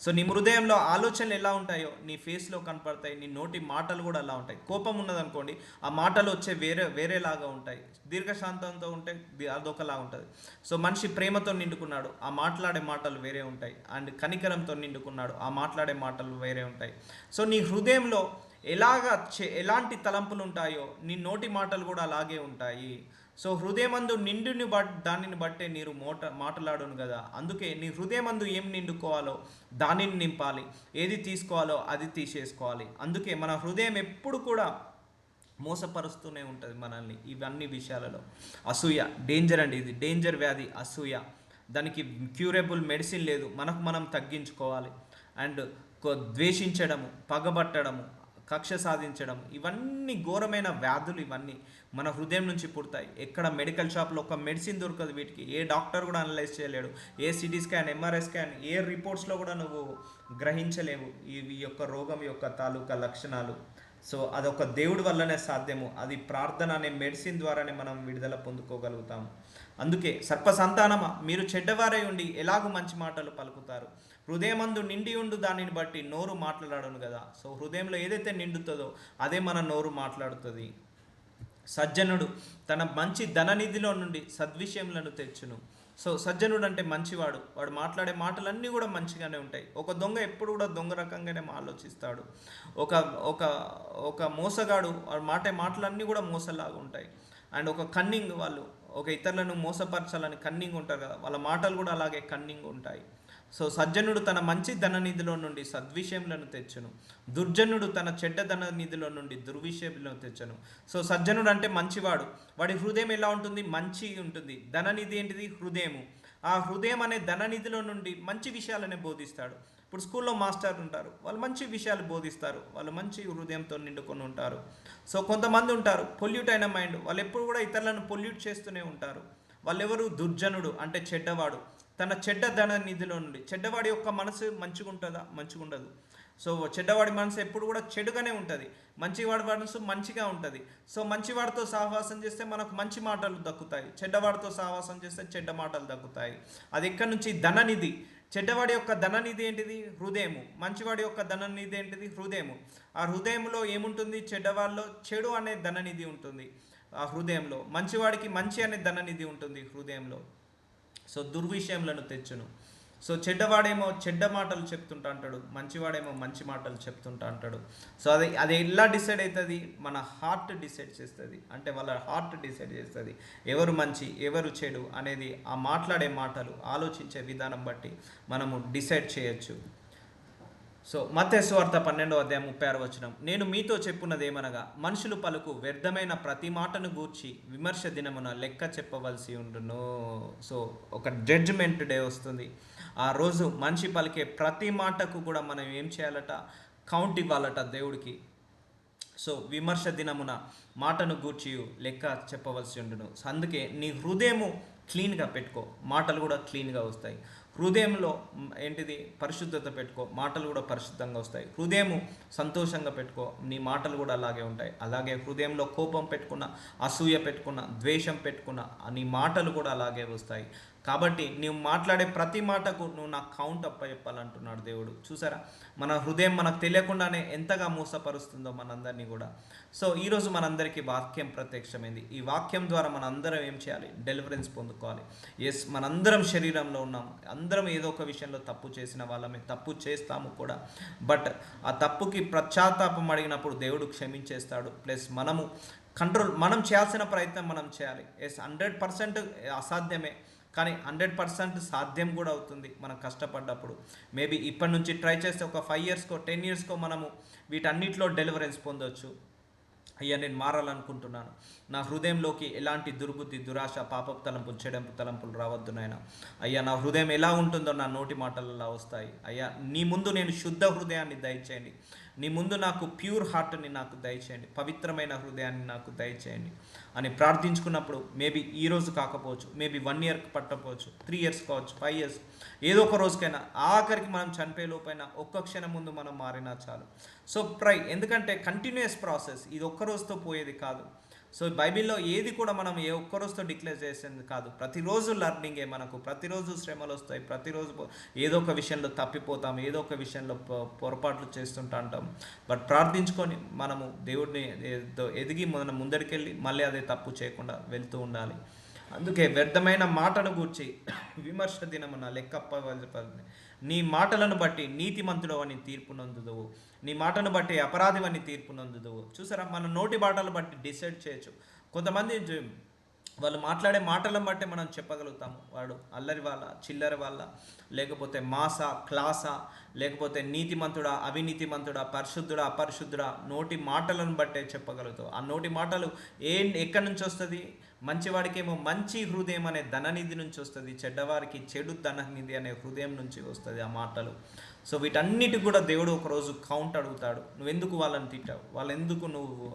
సో నీ హృదయంలో ఆలోచనలు ఎలా ఉంటాయో నీ ఫేస్లో కనపడతాయి, నీ నోటి మాటలు కూడా అలా ఉంటాయి. కోపం ఉన్నదనుకోండి, ఆ మాటలు వచ్చే వేరేలాగా ఉంటాయి. దీర్ఘశాంతంతో ఉంటే అదొకలా ఉంటుంది. సో మనిషి ప్రేమతో నిండుకున్నాడు, ఆ మాట్లాడే మాటలు వేరే ఉంటాయి. అండ్ కనికరంతో నిండుకున్నాడు, ఆ మాట్లాడే మాటలు వేరే ఉంటాయి. సో నీ హృదయంలో ఎలాంటి తలంపులు ఉంటాయో నీ నోటి మాటలు కూడా అలాగే ఉంటాయి. సో హృదయమందు నిండుని దానిని బట్టే నీరు మాట్లాడును కదా. అందుకే నీ హృదయమందు ఏం నిండుకోవాలో దానిని నింపాలి, ఏది తీసుకోవాలో అది తీసేసుకోవాలి. అందుకే మన హృదయం ఎప్పుడు కూడా మోసపరుస్తూనే ఉంటుంది మనల్ని ఇవన్నీ విషయాలలో. అసూయ డేంజర్ అండి, ఇది డేంజర్ వ్యాధి అసూయ. దానికి క్యూరబుల్ మెడిసిన్ లేదు, మనకు మనం తగ్గించుకోవాలి. అండ్ ద్వేషించడము, పగబట్టడము, కక్ష సాధించడం, ఇవన్నీ ఘోరమైన వ్యాధులు. ఇవన్నీ మన హృదయం నుంచి పుడతాయి. ఎక్కడ మెడికల్ షాప్లో ఒక మెడిసిన్ దొరకదు వీటికి, ఏ డాక్టర్ కూడా అనలైజ్ చేయలేడు, ఏ సిటీ స్కాన్, ఎంఆర్ఐ స్కాన్, ఏ రిపోర్ట్స్లో కూడా నువ్వు గ్రహించలేవు ఈ యొక్క రోగం యొక్క తాలూకా లక్షణాలు. సో అదొక దేవుడి వల్లనే సాధ్యము. అది ప్రార్థన అనే మెడిసిన్ ద్వారానే మనం విడుదల పొందుకోగలుగుతాము. అందుకే సర్పసంతానమా, మీరు చెడ్డవారై ఉండి ఎలాగూ మంచి మాటలు పలుకుతారు. హృదయమందు నిండి ఉండు దానిని బట్టి నోరు మాట్లాడను కదా. సో హృదయంలో ఏదైతే నిండుతుందో అదే మన నోరు మాట్లాడుతుంది. సజ్జనుడు తన మంచి ధననిధిలో నుండి సద్విషయములను తెచ్చును. సో సజ్జనుడు అంటే మంచివాడు. వాడు మాట్లాడే మాటలన్నీ కూడా మంచిగానే ఉంటాయి. ఒక దొంగ ఎప్పుడు కూడా దొంగ రకంగానే ఆలోచిస్తాడు. ఒక ఒక ఒక మోసగాడు వాడు మాటలన్నీ కూడా మోసలాగా ఉంటాయి. అండ్ ఒక కన్నింగ్, వాళ్ళు ఒక ఇతరులను మోసపరచాలని కన్నింగ్ ఉంటారు కదా, వాళ్ళ మాటలు కూడా అలాగే కన్నింగ్ ఉంటాయి. సో సజ్జనుడు తన మంచి ధననిధిలో నుండి సద్విషయములను తెచ్చును, దుర్జనుడు తన చెడ్డ ధననిధిలో నుండి దుర్విషయములను తెచ్చును. సో సజ్జనుడు అంటే మంచివాడు. వాడి హృదయం ఎలా ఉంటుంది? మంచి ఉంటుంది. ధననిధి ఏంటిది? హృదయము. ఆ హృదయం అనే ధననిధిలో నుండి మంచి విషయాలనే బోధిస్తాడు. ఇప్పుడు స్కూల్లో మాస్టర్ ఉంటారు, వాళ్ళు మంచి విషయాలు బోధిస్తారు, వాళ్ళు మంచి హృదయంతో నిండుకొని ఉంటారు. సో కొంతమంది ఉంటారు పొల్యూట్ అయిన మైండ్, వాళ్ళు ఎప్పుడు కూడా ఇతరులను పొల్యూట్ చేస్తూనే ఉంటారు. వాళ్ళెవరు? దుర్జనుడు అంటే చెడ్డవాడు. తన చెడ్డ ధన నిధిలో నుండి. చెడ్డవాడి యొక్క మనసు మంచిగా ఉంటుందా? మంచిగా ఉండదు. సో చెడ్డవాడి మనసు ఎప్పుడు కూడా చెడుగానే ఉంటుంది. మంచివాడి మనసు మంచిగా ఉంటుంది. సో మంచివాడితో సహవాసం చేస్తే మనకు మంచి మాటలు దక్కుతాయి, చెడ్డవాడితో సహవాసం చేస్తే చెడ్డ మాటలు దక్కుతాయి. అది ఎక్కడి నుంచి? ధననిధి. చెడ్డవాడి యొక్క ధననిధి ఏంటిది? హృదయము. మంచివాడి యొక్క ధననిధి ఏంటిది? హృదయము. ఆ హృదయంలో ఏముంటుంది? చెడ్డవాడిలో చెడు అనే ధననిధి ఉంటుంది ఆ హృదయంలో. మంచివాడికి మంచి అనే ధననిధి ఉంటుంది హృదయంలో. సో దుర్విషయములను తెచ్చును. సో చెడ్డవాడేమో చెడ్డ మాటలు చెప్తుంటా అంటాడు, మంచివాడేమో మంచి మాటలు చెప్తుంటా అంటాడు. సో అది ఎలా డిసైడ్ అవుతుంది? మన హార్ట్ డిసైడ్ చేస్తుంది. అంటే వాళ్ళ హార్ట్ డిసైడ్ చేస్తుంది ఎవరు మంచి ఎవరు చెడు అనేది. ఆ మాట్లాడే మాటలు, ఆలోచించే విధానం బట్టి మనము డిసైడ్ చేయొచ్చు. సో మత్తయి సువార్త 12:36 నేను మీతో చెప్పున్నదేమనగా, మనుషులు పలుకు వ్యర్థమైన ప్రతి మాటను గూర్చి విమర్శ దినమున లెక్క చెప్పవలసి ఉండును. సో ఒక జడ్జిమెంట్ డే వస్తుంది. ఆ రోజు మనిషి పలికే ప్రతి మాటకు కూడా మనం ఏం చేయాలట? కౌంట్ ఇవ్వాలట దేవుడికి. సో విమర్శ దినమున మాటను గూర్చి లెక్క చెప్పవలసి ఉండును. అందుకే నీ హృదయము క్లీన్గా పెట్టుకో, మాటలు కూడా క్లీన్గా వస్తాయి. హృదయంలో ఏంటిది? పరిశుద్ధత పెట్టుకో, మాటలు కూడా పరిశుద్ధంగా వస్తాయి. హృదయము సంతోషంగా పెట్టుకో, నీ మాటలు కూడా అలాగే ఉంటాయి. అలాగే హృదయంలో కోపం పెట్టుకున్న, అసూయ పెట్టుకున్న, ద్వేషం పెట్టుకున్న నీ మాటలు కూడా అలాగే వస్తాయి. కాబట్టి నువ్వు మాట్లాడే ప్రతి మాటకు నువ్వు నాకు కౌంట్ అప్ప చెప్పాలంటున్నాడు దేవుడు. చూసారా మన హృదయం మనకు తెలియకుండానే ఎంతగా మోసపరుస్తుందో మనందరినీ కూడా. సో ఈరోజు మనందరికీ వాక్యం ప్రత్యక్షమైంది. ఈ వాక్యం ద్వారా మనందరం ఏం చేయాలి? డెలివరెన్స్ పొందుకోవాలి. ఎస్, మనందరం శరీరంలో ఉన్నాము, అందరం ఏదో ఒక విషయంలో తప్పు చేసిన వాళ్ళమే, తప్పు చేస్తాము కూడా. బట్ ఆ తప్పుకి పశ్చాత్తాపం అడిగినప్పుడు దేవుడు క్షమించేస్తాడు. ప్లస్ మనం చేయాల్సిన ప్రయత్నం మనం చేయాలి. ఎస్, 100% అసాధ్యమే, కానీ 100% సాధ్యం కూడా అవుతుంది మనం కష్టపడ్డప్పుడు. మేబీ ఇప్పటి నుంచి ట్రై చేస్తే ఒక 5 ఇయర్స్కో 10 ఇయర్స్కో మనము వీటన్నిటిలో డెలివరెన్స్ పొందవచ్చు. అయ్యా నేను మారాలనుకుంటున్నాను, నా హృదయంలోకి ఎలాంటి దుర్బుద్ధి, దురాశ, పాపపు తలంపులు, చెడంపు తలంపులు రావద్దు నాయన. అయ్యా నా హృదయం ఎలా ఉంటుందో నా నోటి మాటలలో వస్తాయి. అయ్యా నీ ముందు నేను శుద్ధ హృదయాన్ని దయచేయండి, నీ ముందు నాకు ప్యూర్ హార్ట్ని నాకు దయచేయండి, పవిత్రమైన హృదయాన్ని నాకు దయచేయండి అని ప్రార్థించుకున్నప్పుడు మేబీ ఈరోజు కాకపోవచ్చు, మేబీ 1 ఇయర్ పట్టకపోవచ్చు, 3 ఇయర్స్ కావచ్చు, 5 ఇయర్స్, ఏదో ఒక రోజుకైనా, ఆఖరికి మనం చనిపోయే లోపైనా ఒక్క క్షణం ముందు మనం మారినా చాలు. సో ఎందుకంటే కంటిన్యూస్ ప్రాసెస్, ఇది ఒక్క రోజుతో పోయేది కాదు. సో బైబిల్లో ఏది కూడా మనం ఏ ఒక్క రోజుతో డిక్లేర్ చేసేది కాదు. ప్రతిరోజు లర్నింగే మనకు, ప్రతిరోజు శ్రమలు వస్తాయి, ప్రతిరోజు ఏదో ఒక విషయంలో తప్పిపోతాం, ఏదో ఒక విషయంలో పొరపాట్లు చేస్తుంటా అంటాం. బట్ ప్రార్థించుకొని మనము దేవుడిని ఎదిగి మనం ముందరికెళ్ళి మళ్ళీ అదే తప్పు చేయకుండా వెళ్తూ ఉండాలి. అందుకే వ్యర్థమైన మాటను గూర్చి విమర్శ దినమున లెక్కప్పవలసి, నీ మాటలను బట్టి నీతిమంతుడు అని తీర్పు నొందుదువు, నీ మాటను బట్టి అపరాధివని తీర్పు నొందుదువు. చూసారా, మన నోటి మాటలు బట్టి డిసైడ్ చేయొచ్చు. కొంతమంది వాళ్ళు మాట్లాడే మాటలను బట్టి మనం చెప్పగలుగుతాము, వాడు అల్లరి వాళ్ళ, చిల్లర వాళ్ళ, లేకపోతే మాసా, క్లాసా, లేకపోతే నీతిమంతుడా, అవినీతిమంతుడా, పరిశుద్ధుడా, అపరిశుద్ధుడా, నోటి మాటలను బట్టే చెప్పగలుగుతావు. ఆ నోటి మాటలు ఎక్కడి నుంచి వస్తుంది? మంచివాడికేమో మంచి హృదయం అనే ధననిధి నుంచి వస్తుంది, చెడ్డవారికి చెడు ధననిధి అనే హృదయం నుంచి వస్తుంది ఆ మాటలు. సో వీటన్నిటి కూడా దేవుడు ఒకరోజు కౌంట్ అడుగుతాడు. నువ్వెందుకు వాళ్ళని తిట్టావు, వాళ్ళెందుకు నువ్వు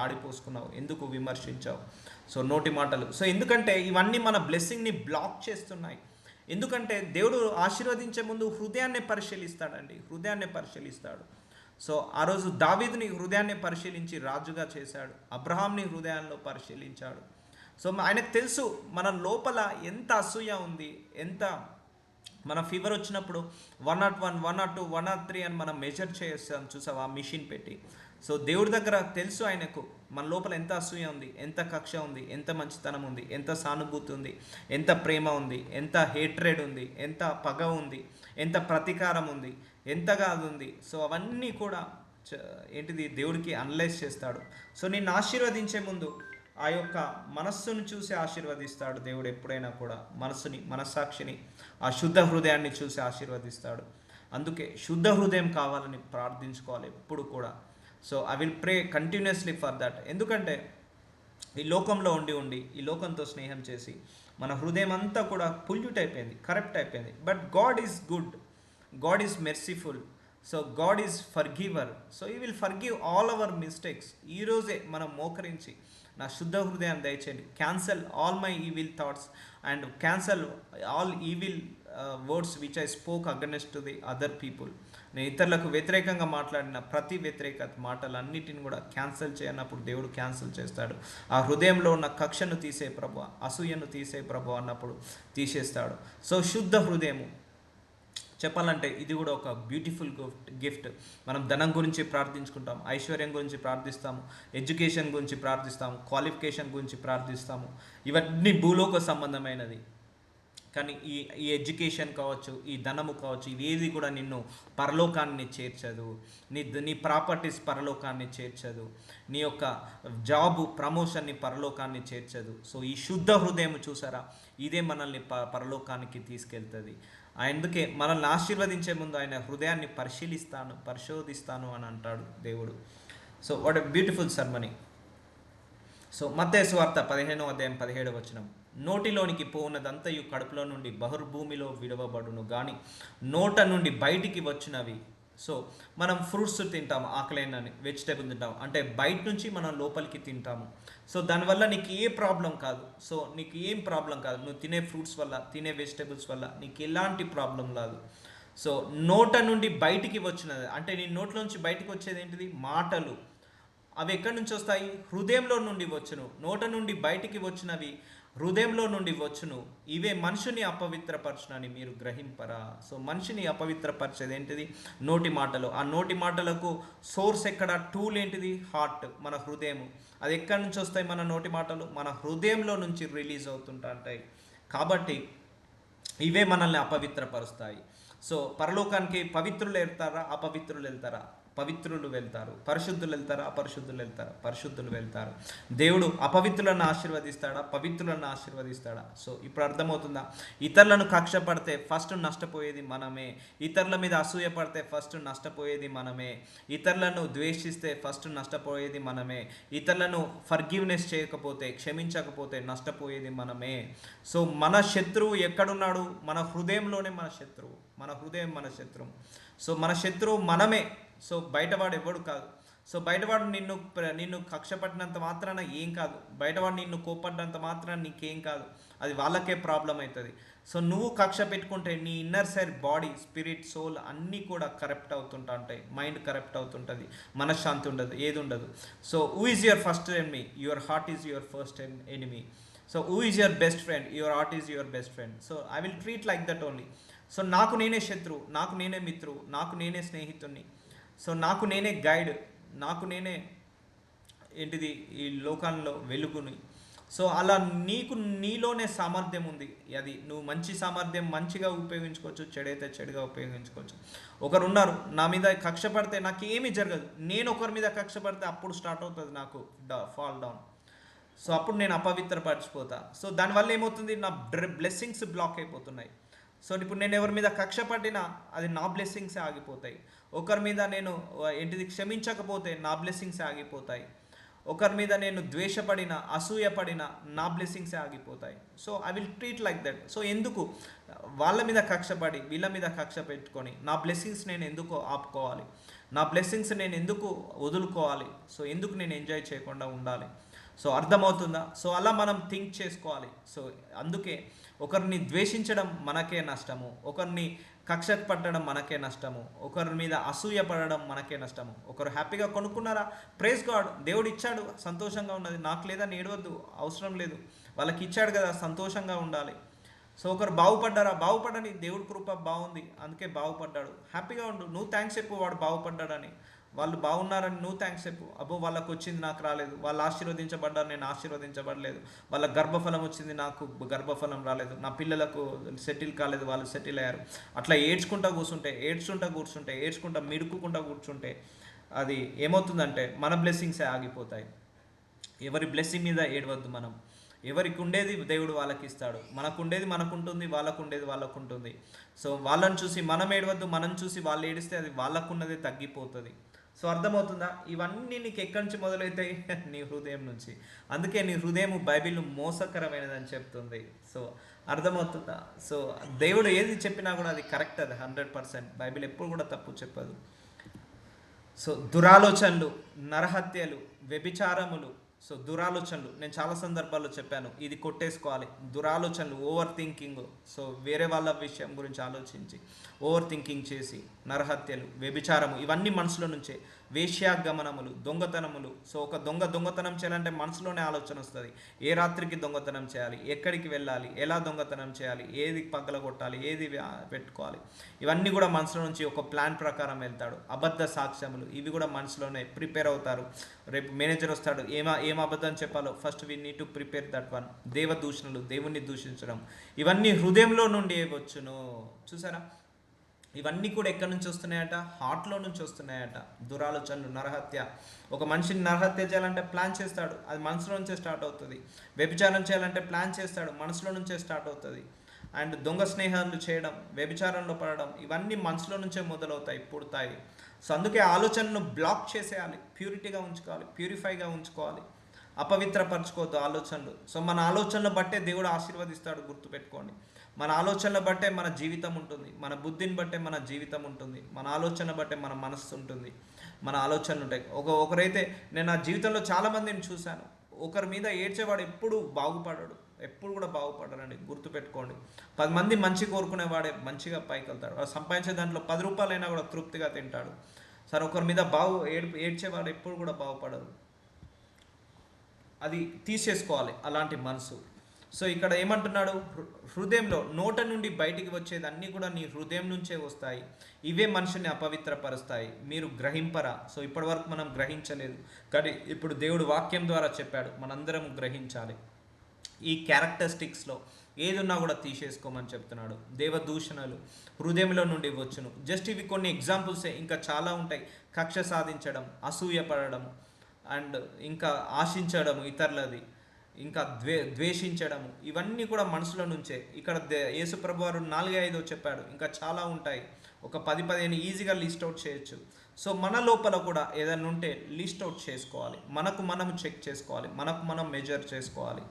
ఆడిపోసుకున్నావు, ఎందుకు విమర్శించావు? సో నోటి మాటలు. సో ఎందుకంటే ఇవన్నీ మన బ్లెస్సింగ్ని బ్లాక్ చేస్తున్నాయి. ఎందుకంటే దేవుడు ఆశీర్వదించే ముందు హృదయాన్ని పరిశీలిస్తాడండి, హృదయాన్ని పరిశీలిస్తాడు. సో ఆ రోజు దావీదుని హృదయాన్ని పరిశీలించి రాజుగా చేశాడు, అబ్రహాంని హృదయాల్లో పరిశీలించాడు. సో ఆయనకు తెలుసు మన లోపల ఎంత అసూయ ఉంది, ఎంత మన ఫీవర్ వచ్చినప్పుడు 101, 102, 103 అని మనం మెజర్ చేస్తాం చూసావా మిషన్ పెట్టి. సో దేవుడి దగ్గర తెలుసు ఆయనకు మన లోపల ఎంత అసూయ ఉంది, ఎంత కక్ష ఉంది, ఎంత మంచితనం ఉంది, ఎంత సానుభూతి ఉంది, ఎంత ప్రేమ ఉంది, ఎంత హేట్రెడ్ ఉంది, ఎంత పగ ఉంది, ఎంత ప్రతీకారం ఉంది, ఎంతగా అది ఉంది. సో అవన్నీ కూడా ఏంటిది దేవుడికి అనలైజ్ చేస్తాడు. సో నిన్ను ఆశీర్వదించే ముందు ఆ యొక్క మనస్సును చూసి ఆశీర్వదిస్తాడు దేవుడు. ఎప్పుడైనా కూడా మనస్సాక్షిని, ఆ శుద్ధ హృదయాన్ని చూసి ఆశీర్వదిస్తాడు. అందుకే శుద్ధ హృదయం కావాలని ప్రార్థించుకోవాలి ఎప్పుడు కూడా. So I will pray continuously for that. ఎందుకంటే ఈ లోకంలో ఉండి ఈ లోకంతో స్నేహం చేసి మన హృదయం అంతా కూడా పొల్యూట్ అయిపోయింది, కరప్ట్ అయిపోయింది. But God is good, God is merciful. So God is forgiver. So he will forgive all our mistakes. ఈరోజే మనం మోకరించి నా శుద్ధ హృదయాన్ని దయచేయండి, cancel all my evil thoughts and cancel all evil words which I spoke against to the other people. నేను ఇతరులకు వ్యతిరేకంగా మాట్లాడిన ప్రతి వ్యతిరేక మాటలన్నిటిని కూడా క్యాన్సిల్ చేయనప్పుడు దేవుడు క్యాన్సిల్ చేస్తాడు. ఆ హృదయంలో ఉన్న కక్షను తీసే ప్రభు, అసూయను తీసే ప్రభు అన్నప్పుడు తీసేస్తాడు. సో శుద్ధ హృదయము చెప్పాలంటే ఇది కూడా ఒక బ్యూటిఫుల్ గిఫ్ట్. మనం ధనం గురించి ప్రార్థించుకుంటాం, ఐశ్వర్యం గురించి ప్రార్థిస్తాము, ఎడ్యుకేషన్ గురించి ప్రార్థిస్తాము, క్వాలిఫికేషన్ గురించి ప్రార్థిస్తాము. ఇవన్నీ భూలోక సంబంధమైనది. కానీ ఈ ఎడ్యుకేషన్ కావచ్చు, ఈ ధనము కావచ్చు, ఇవేది కూడా నిన్ను పరలోకాన్ని చేర్చదు. నీ ప్రాపర్టీస్ పరలోకాన్ని చేర్చదు. నీ యొక్క జాబు ప్రమోషన్ని పరలోకాన్ని చేర్చదు. సో ఈ శుద్ధ హృదయం చూసారా, ఇదే మనల్ని పరలోకానికి తీసుకెళ్తుంది. అందుకే మనల్ని ఆశీర్వదించే ముందు ఆయన హృదయాన్ని పరిశోధిస్తాను అని అంటాడు దేవుడు. So what a beautiful ceremony. So మత్తయి సువార్త 15:17 నోటిలోనికి పోవునదంతయు కడుపులో నుండి బహుర్భూమిలో విడవబడును గాని నోట నుండి బయటికి వచ్చినవి. సో మనం ఫ్రూట్స్ తింటాము, ఆకలేనని వెజిటేబుల్ తింటాము, అంటే బయట నుంచి మనం లోపలికి తింటాము. సో దానివల్ల నీకు ఏ ప్రాబ్లం కాదు. సో నీకు ఏం ప్రాబ్లం కాదు, నువ్వు తినే ఫ్రూట్స్ వల్ల, తినే వెజిటేబుల్స్ వల్ల నీకు ఎలాంటి ప్రాబ్లం రాదు. సో నోట నుండి బయటికి వచ్చినది అంటే నీ నోట్లోంచి బయటికి వచ్చేది ఏంటిది? మాటలు. అవి ఎక్కడి నుంచి వస్తాయి? హృదయంలో నుండి వచ్చును. నోట నుండి బయటికి వచ్చినవి హృదయంలో నుండి వచ్చును. ఇవే మనిషిని అపవిత్రపరచునని మీరు గ్రహింపరా. సో మనిషిని అపవిత్రపరిచేది ఏంటిది? నోటి మాటలు. ఆ నోటి మాటలకు సోర్స్ ఎక్కడ? టూల్ ఏంటిది? హార్ట్, మన హృదయము. అది ఎక్కడి నుంచి వస్తాయి మన నోటి మాటలు? మన హృదయంలో నుంచి రిలీజ్ అవుతుంటాయి. కాబట్టి ఇవే మనల్ని అపవిత్రపరుస్తాయి. సో పరలోకానికి పవిత్రులు వెళ్తారా, అపవిత్రులు వెళ్తారా? పవిత్రులు వెళ్తారు. పరిశుద్ధులు వెళ్తారా, అపరిశుద్ధులు వెళ్తారా? పరిశుద్ధులు వెళ్తారు. దేవుడు అపవిత్రులను ఆశీర్వదిస్తాడా, పవిత్రులను ఆశీర్వదిస్తాడా? సో ఇప్పుడు అర్థమవుతుందా? ఇతరులను కక్ష పడితే ఫస్ట్ నష్టపోయేది మనమే. ఇతరుల మీద అసూయ పడితే ఫస్ట్ నష్టపోయేది మనమే. ఇతరులను ద్వేషిస్తే ఫస్ట్ నష్టపోయేది మనమే. ఇతరులను ఫర్గివ్నెస్ చేయకపోతే, క్షమించకపోతే నష్టపోయేది మనమే. సో మన శత్రువు ఎక్కడున్నాడు? మన హృదయంలోనే మన శత్రువు. మన హృదయం మన శత్రువు. సో మన శత్రువు మనమే. సో బయటవాడు ఎవడు కాదు. సో బయటవాడు నిన్ను కక్ష పట్టినంత మాత్రాన ఏం కాదు. బయటవాడు నిన్ను కోపడ్డంత మాత్రాన నీకేం కాదు. అది వాళ్ళకే ప్రాబ్లం అవుతుంది. సో నువ్వు కక్ష పెట్టుకుంటే నీ inner side body, spirit, soul అన్నీ కూడా కరప్ట్ అవుతుంటా ఉంటాయి. మైండ్ కరప్ట్ అవుతుంటుంది, మనశ్శాంతి ఉండదు, ఏది ఉండదు. So who is your first enemy? Your heart is your first enemy. So who is your best friend? Your heart is your best friend. So I will treat like that only. So నాకు నేనే శత్రువు, నాకు నేనే మిత్రువు, నాకు నేనే స్నేహితుడిని. So నాకు నేనే గైడ్, నాకు నేనే ఏంటిది ఈ లోకంలో వెలుగుని. సో అలా నీలోనే సామర్థ్యం ఉంది. అది నువ్వు మంచి సామర్థ్యం మంచిగా ఉపయోగించుకోవచ్చు, చెడైతే చెడుగా ఉపయోగించుకోవచ్చు. ఒకరు ఉన్నారు, నా మీద కక్ష పడితే నాకు ఏమీ జరగదు. నేను ఒకరి మీద కక్ష పడితే అప్పుడు స్టార్ట్ అవుతుంది నాకు ఫాల్ డౌన్. సో అప్పుడు నేను అపవిత్రపరిచిపోతా. సో దానివల్ల ఏమవుతుంది? నా బ్లెస్సింగ్స్ బ్లాక్ అయిపోతున్నాయి. సో ఇప్పుడు నేను ఎవరి మీద కక్ష పట్టినా అది నా బ్లెస్సింగ్సే ఆగిపోతాయి. ఒకరి మీద నేను ఏంటిది క్షమించకపోతే నా బ్లెస్సింగ్సే ఆగిపోతాయి. ఒకరి మీద నేను ద్వేషపడిన, అసూయపడిన నా బ్లెస్సింగ్సే ఆగిపోతాయి. So I will treat like that. So ఎందుకు వాళ్ళ మీద కక్ష పడి వీళ్ళ మీద కక్ష పెట్టుకొని నా బ్లెస్సింగ్స్ నేను ఎందుకు ఆపుకోవాలి? నా బ్లెస్సింగ్స్ నేను ఎందుకు వదులుకోవాలి? సో ఎందుకు నేను ఎంజాయ్ చేయకుండా ఉండాలి? సో అర్థమవుతుందా? సో అలా మనం థింక్ చేసుకోవాలి. సో అందుకే ఒకరిని ద్వేషించడం మనకే నష్టము, ఒకరిని కక్ష పట్టడం మనకే నష్టము, ఒకరి మీద అసూయ పడడం మనకే నష్టము. ఒకరు హ్యాపీగా కొనుక్కున్నారా, ప్రైజ్ గాడ్, దేవుడు ఇచ్చాడు, సంతోషంగా ఉన్నది, నాకు లేదని ఏడవద్దు, అవసరం లేదు, వాళ్ళకి ఇచ్చాడు కదా, సంతోషంగా ఉండాలి. సో ఒకరు బాగుపడ్డారా, బాగుపడని, దేవుడి కృప బాగుంది అందుకే బాగుపడ్డాడు, హ్యాపీగా ఉండు, నువ్వు థ్యాంక్స్ చెప్పు వాడు బాగుపడ్డాడని. వాళ్ళు బాగున్నారని నువ్వు థ్యాంక్స్ చెప్పు, అబ్బో వాళ్ళకు వచ్చింది నాకు రాలేదు, వాళ్ళు ఆశీర్వదించబడ్డారు నేను ఆశీర్వదించబడలేదు, వాళ్ళ గర్భఫలం వచ్చింది నాకు గర్భఫలం రాలేదు, నా పిల్లలకు సెటిల్ కాలేదు వాళ్ళు సెటిల్ అయ్యారు. అట్లా ఏడ్చుకుంటా మిడుక్కుంటా కూర్చుంటే అది ఏమవుతుందంటే మన బ్లెస్సింగ్సే ఆగిపోతాయి. ఎవరి బ్లెస్సింగ్ మీద ఏడవద్దు మనం. ఎవరికి ఉండేది దేవుడు వాళ్ళకి ఇస్తాడు, మనకుండేది మనకుంటుంది, వాళ్ళకుండేది వాళ్ళకుంటుంది. సో వాళ్ళని చూసి మనం ఏడవద్దు, మనం చూసి వాళ్ళు ఏడిస్తే అది వాళ్ళకున్నదే తగ్గిపోతుంది. సో అర్థమవుతుందా? ఇవన్నీ నీకు ఎక్కడి నుంచి మొదలవుతాయి? నీ హృదయం నుంచి. అందుకే నీ హృదయం బైబిల్ మోసకరమైనదని చెప్తుంది. సో అర్థమవుతుందా? సో దేవుడు ఏది చెప్పినా కూడా అది కరెక్ట్, అది 100%. బైబిల్ ఎప్పుడు కూడా తప్పు చెప్పదు. సో దురాలోచనలు, నరహత్యలు, వ్యభిచారములు. సో దురాలోచనలు నేను చాలా సందర్భాల్లో చెప్పాను, ఇది కొట్టేసుకోవాలి. దురాలోచనలు, ఓవర్ థింకింగ్. సో వేరే వాళ్ళ విషయం గురించి ఆలోచించి ఓవర్ థింకింగ్ చేసి నరహత్యలు, వ్యభిచారము, ఇవన్నీ మనసులో నుంచే. వేశ్యాగమనములు, దొంగతనములు. సో ఒక దొంగతనం చేయాలంటే మనసులోనే ఆలోచన వస్తుంది. ఏ రాత్రికి దొంగతనం చేయాలి, ఎక్కడికి వెళ్ళాలి, ఎలా దొంగతనం చేయాలి, ఏది పగలగొట్టాలి, ఏది పెట్టుకోవాలి, ఇవన్నీ కూడా మనసులో నుంచి ఒక ప్లాన్ ప్రకారం వెళ్తాడు. అబద్ధ సాక్ష్యములు, ఇవి కూడా మనసులోనే ప్రిపేర్ అవుతారు. రేపు మేనేజర్ వస్తాడు, ఏం అబద్ధం చెప్పాలో first we need to prepare that one. దేవదూషణలు, దేవుణ్ణి దూషించడం, ఇవన్నీ హృదయంలో నుండి వచ్చును. చూసారా? ఇవన్నీ కూడా ఎక్కడి నుంచి వస్తున్నాయట? హార్ట్లో నుంచి వస్తున్నాయట. దురాలోచనలు, నరహత్య. ఒక మనిషిని నరహత్య చేయాలంటే ప్లాన్ చేస్తాడు, అది మనసులో నుంచే స్టార్ట్ అవుతుంది. వ్యభిచారం చేయాలంటే ప్లాన్ చేస్తాడు, మనసులో నుంచే స్టార్ట్ అవుతుంది. అండ్ దొంగ స్నేహాలు చేయడం, వ్యభిచారంలో పడడం, ఇవన్నీ మనసులో నుంచే మొదలవుతాయి, పుడతాయి. సో అందుకే ఆలోచనను బ్లాక్ చేసేయాలి, ప్యూరిటీగా ఉంచుకోవాలి, ప్యూరిఫైగా ఉంచుకోవాలి, అపవిత్రపరచుకోవద్దు ఆలోచనలు. సో మన ఆలోచనలు బట్టే దేవుడు ఆశీర్వదిస్తాడు, గుర్తుపెట్టుకోండి. మన ఆలోచనలు బట్టే మన జీవితం ఉంటుంది, మన బుద్ధిని బట్టే మన జీవితం ఉంటుంది, మన ఆలోచన బట్టే మన మనస్సు ఉంటుంది, మన ఆలోచనలు ఉంటాయి. ఒకరైతే నేను నా జీవితంలో చాలామందిని చూశాను, ఒకరి మీద ఏడ్చేవాడు ఎప్పుడు బాగుపడాడు, ఎప్పుడు కూడా బాగుపడరండి, గుర్తుపెట్టుకోండి. 10 మంది మంచి కోరుకునేవాడే మంచిగా పైకి వెళ్తాడు. వాడు సంపాదించే దాంట్లో 10 రూపాయలైనా కూడా తృప్తిగా తింటాడు. సరే ఒకరి మీద ఏడ్చేవాడు ఎప్పుడు కూడా బాగుపడరు. అది తీసేసుకోవాలి అలాంటి మనసు. సో ఇక్కడ ఏమంటున్నాడు? హృదయంలో, నోట నుండి బయటికి వచ్చేది అన్నీ కూడా నీ హృదయం నుంచే వస్తాయి, ఇవే మనిషిని అపవిత్రపరుస్తాయి. మీరు గ్రహింపరా? సో ఇప్పటి వరకు మనం గ్రహించలేదు, కానీ ఇప్పుడు దేవుడు వాక్యం ద్వారా చెప్పాడు, మనందరం గ్రహించాలి. ఈ క్యారెక్టరిస్టిక్స్లో ఏదున్నా కూడా తీసేసుకోమని చెప్తున్నాడు. దేవదూషణలు హృదయంలో నుండి వచ్చును. జస్ట్ ఇవి కొన్ని ఎగ్జాంపుల్సే, ఇంకా చాలా ఉంటాయి. కక్ష సాధించడం, అసూయపడడం, అండ్ ఇంకా ఆశించడము ఇతరులది, ఇంకా ద్వేషించడము, ఇవన్నీ కూడా మనసులో నుంచే. ఇక్కడ యేసుప్రభు వారు 4-5 చెప్పాడు, ఇంకా చాలా ఉంటాయి. ఒక 10-15 ఈజీగా లిస్ట్ అవుట్ చేయొచ్చు. సో మన లోపల కూడా ఏదైనా ఉంటే లిస్ట్ అవుట్ చేసుకోవాలి, మనకు మనం చెక్ చేసుకోవాలి, మనకు మనం మెజర్ చేసుకోవాలి.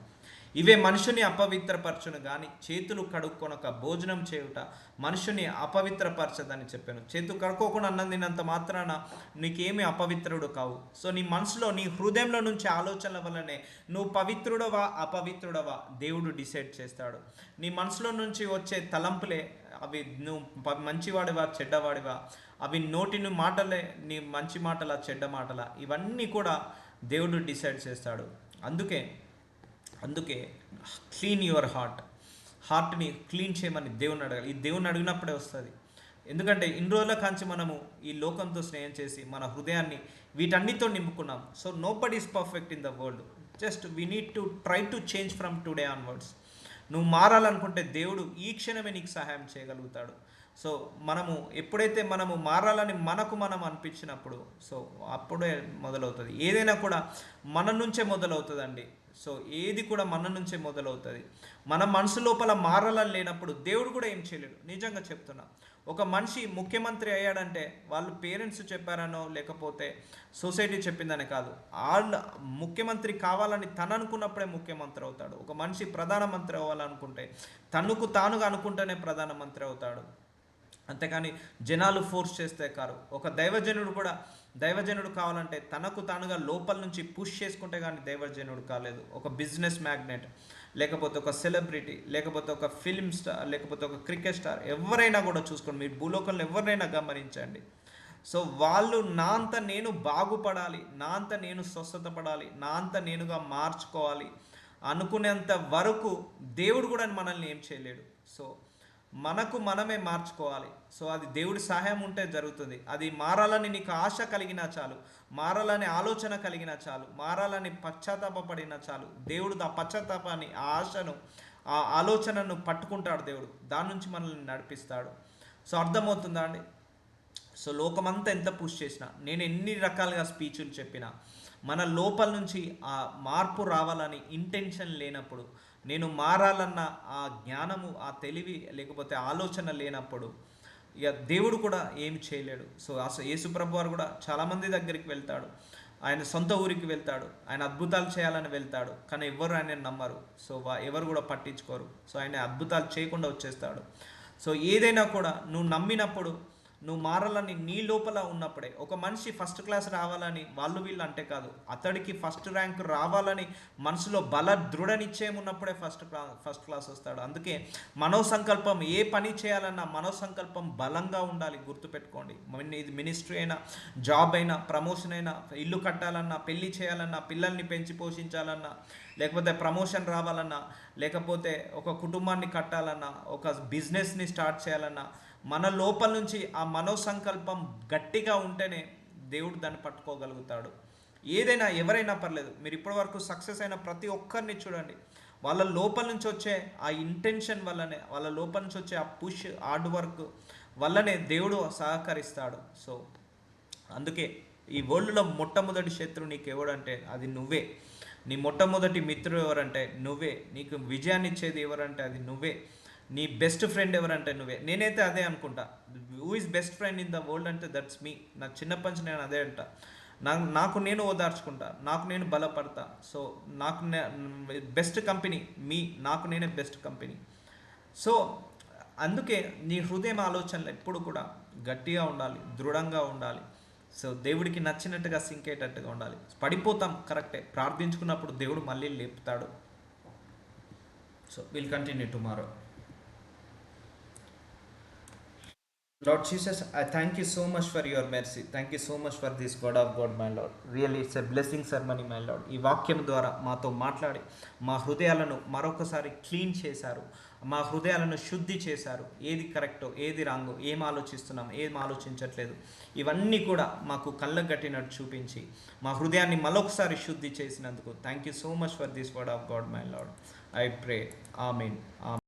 ఇవే మనుషుని అపవిత్రపరచును కానీ చేతులు కడుక్కొనక భోజనం చేయుట మనుషుని అపవిత్రపరచదని చెప్పాను. చేతులు కడుక్కోకుండా అన్నం తిన్నంత మాత్రాన నీకేమీ అపవిత్రుడు కావు. సో నీ మనసులో, నీ హృదయంలో నుంచి ఆలోచనల వల్లనే నువ్వు పవిత్రుడవా అపవిత్రుడవా దేవుడు డిసైడ్ చేస్తాడు. నీ మనసులో నుంచి వచ్చే తలంపులే అవి నువ్వు మంచివాడివా చెడ్డవాడివా, అవి నోటిని మాటలే, నీ మంచి మాటలా చెడ్డ మాటలా, ఇవన్నీ కూడా దేవుడు డిసైడ్ చేస్తాడు. అందుకే క్లీన్ యువర్ హార్ట్ని క్లీన్ చేయమని దేవుని అడగాలి. ఈ దేవుని అడిగినప్పుడే వస్తుంది. ఎందుకంటే ఇన్ని రోజుల కాంచి మనము ఈ లోకంతో స్నేహం చేసి మన హృదయాన్ని వీటన్నిటితో నింపుకున్నాం. So nobody is perfect in the world, just we need to try to change from today onwards. నువ్వు మారాలనుకుంటే దేవుడు ఈ క్షణమే నీకు సహాయం చేయగలుగుతాడు. సో ఎప్పుడైతే మనము మారాలని మనం అనిపించినప్పుడు, సో అప్పుడే మొదలవుతుంది. ఏదైనా కూడా మన నుంచే మొదలవుతుందండి. సో ఏది కూడా మన నుంచే మొదలవుతుంది. మన మనసు లోపల మారాలని లేనప్పుడు దేవుడు కూడా ఏం చేయలేడు. నిజంగా చెప్తున్నా, ఒక మనిషి ముఖ్యమంత్రి అయ్యాడంటే వాళ్ళు పేరెంట్స్ చెప్పారనో లేకపోతే సొసైటీ చెప్పిందనే కాదు, వాళ్ళు ముఖ్యమంత్రి కావాలని తను అనుకున్నప్పుడే ముఖ్యమంత్రి అవుతాడు. ఒక మనిషి ప్రధానమంత్రి అవ్వాలనుకుంటే తనకు తానుగా అనుకుంటేనే ప్రధానమంత్రి అవుతాడు, అంతేకాని జనాలు ఫోర్స్ చేస్తే కారు. ఒక దైవజనుడు కూడా దైవజనుడు కావాలంటే తనకు తానుగా లోపల నుంచి పుష్ చేసుకుంటే కానీ దైవజనుడు కాలేదు. ఒక బిజినెస్ మ్యాగ్నెట్, లేకపోతే ఒక సెలబ్రిటీ, లేకపోతే ఒక ఫిల్మ్ స్టార్, లేకపోతే ఒక క్రికెట్ స్టార్, ఎవరైనా కూడా చూసుకోండి, మీరు భూలోకంలో ఎవరినైనా గమనించండి. సో వాళ్ళు నా అంత నేను బాగుపడాలి, నా అంత నేను స్వస్థత పడాలి, నా అంత నేనుగా మార్చుకోవాలి అనుకునేంత వరకు దేవుడు కూడా మనల్ని ఏం చేయలేడు. సో మనకు మనమే మార్చుకోవాలి. సో అది దేవుడి సహాయం ఉంటే జరుగుతుంది. అది మారాలని నీకు ఆశ కలిగినా చాలు, మారాలని ఆలోచన కలిగినా చాలు, మారాలని పశ్చాత్తాపడినా చాలు, దేవుడు ఆ పశ్చాత్తాపాన్ని, ఆ ఆశను, ఆ ఆలోచనను పట్టుకుంటాడు దేవుడు, దాని నుంచి మనల్ని నడిపిస్తాడు. సో అర్థమవుతుందా అండి? సో లోకమంతా ఎంత పుష్ చేసినా, నేను ఎన్ని రకాలుగా స్పీచ్లు చెప్పినా, మన లోపల నుంచి ఆ మార్పు రావాలని ఇంటెన్షన్ లేనప్పుడు, నేను మారాలన్న ఆ జ్ఞానము, ఆ తెలివి, లేకపోతే ఆలోచన లేనప్పుడు ఇక దేవుడు కూడా ఏమి చేయలేడు. సో అసలు యేసుప్రభు వారు కూడా చాలామంది దగ్గరికి వెళ్తాడు, ఆయన సొంత ఊరికి వెళ్తాడు, ఆయన అద్భుతాలు చేయాలని వెళ్తాడు, కానీ ఎవరు ఆయన నమ్మరు. సో ఎవరు కూడా పట్టించుకోరు. సో ఆయన అద్భుతాలు చేయకుండా వచ్చేస్తాడు. సో ఏదైనా కూడా నువ్వు నమ్మినప్పుడు, నువ్వు మారాలని నీ లోపల ఉన్నప్పుడే, ఒక మనిషి ఫస్ట్ క్లాస్ రావాలని వాళ్ళు వీళ్ళు అంటే కాదు, అతడికి ఫస్ట్ ర్యాంక్ రావాలని మనసులో దృఢ నిశ్చయం ఉన్నప్పుడే ఫస్ట్ క్లాస్ వస్తాడు. అందుకే మనోసంకల్పం, ఏ పని చేయాలన్నా మనోసంకల్పం బలంగా ఉండాలి. గుర్తుపెట్టుకోండి, ఇది మినిస్ట్రీ అయినా, జాబ్ అయినా, ప్రమోషన్ అయినా, ఇల్లు కట్టాలన్నా, పెళ్లి చేయాలన్నా, పిల్లల్ని పెంచి పోషించాలన్నా, లేకపోతే ప్రమోషన్ రావాలన్నా, లేకపోతే ఒక కుటుంబాన్ని కట్టాలన్నా, ఒక బిజినెస్ని స్టార్ట్ చేయాలన్నా, మన లోపల నుంచి ఆ మనోసంకల్పం గట్టిగా ఉంటేనే దేవుడు దాన్ని పట్టుకోగలుగుతాడు. ఏదైనా, ఎవరైనా పర్లేదు, మీరు ఇప్పటివరకు సక్సెస్ అయిన ప్రతి ఒక్కరిని చూడండి, వాళ్ళ లోపల నుంచి వచ్చే ఆ ఇంటెన్షన్ వల్లనే, వాళ్ళ లోపల నుంచి వచ్చే ఆ పుష్, హార్డ్ వర్క్ వల్లనే దేవుడు సహకరిస్తాడు. సో అందుకే ఈ వరల్డ్లో మొట్టమొదటి శత్రువు నీకు ఎవడంటే అది నువ్వే. నీ మొట్టమొదటి మిత్రుడు ఎవరంటే నువ్వే. నీకు విజయాన్ని ఇచ్చేది ఎవరంటే అది నువ్వే. నీ బెస్ట్ ఫ్రెండ్ ఎవరంటే నువ్వే. నేనైతే అదే అనుకుంటా, who is best friend in the world అంటే దట్స్ మీ. నాకు చిన్నప్పటి నుంచి నేను అదే అంటా. నాకు నేను ఓదార్చుకుంటా, నాకు నేను బలపడతా. సో నాకు బెస్ట్ కంపెనీ నాకు నేనే బెస్ట్ కంపెనీ. సో అందుకే నీ హృదయం ఆలోచనలు ఎప్పుడు కూడా గట్టిగా ఉండాలి, దృఢంగా ఉండాలి. సో దేవుడికి నచ్చినట్టుగా సింకేటట్టుగా ఉండాలి. పడిపోతాం కరెక్టే, ప్రార్థించుకున్నప్పుడు దేవుడు మళ్ళీ లేపుతాడు. So will continue tomorrow. Lord Jesus, I thank you so much for your mercy. Thank you so much for this word of God, my Lord. Really, it's a blessing ceremony, my Lord. ఈ వాక్యం ద్వారా మాతో మాట్లాడి మా హృదయాలను మరొకసారి clean చేశారు, మా హృదయాలను శుద్ధి చేశారు. ఏది కరెక్టో, ఏది రాంగో, ఏం ఆలోచిస్తున్నాం, ఏం ఆలోచించట్లేదు, ఇవన్నీ కూడా మాకు కళ్ళకు కట్టినట్టు చూపించి మా హృదయాన్ని మరొకసారి శుద్ధి చేసినందుకు thank you so much for this word of God, my lord. I pray. Amen. Amen.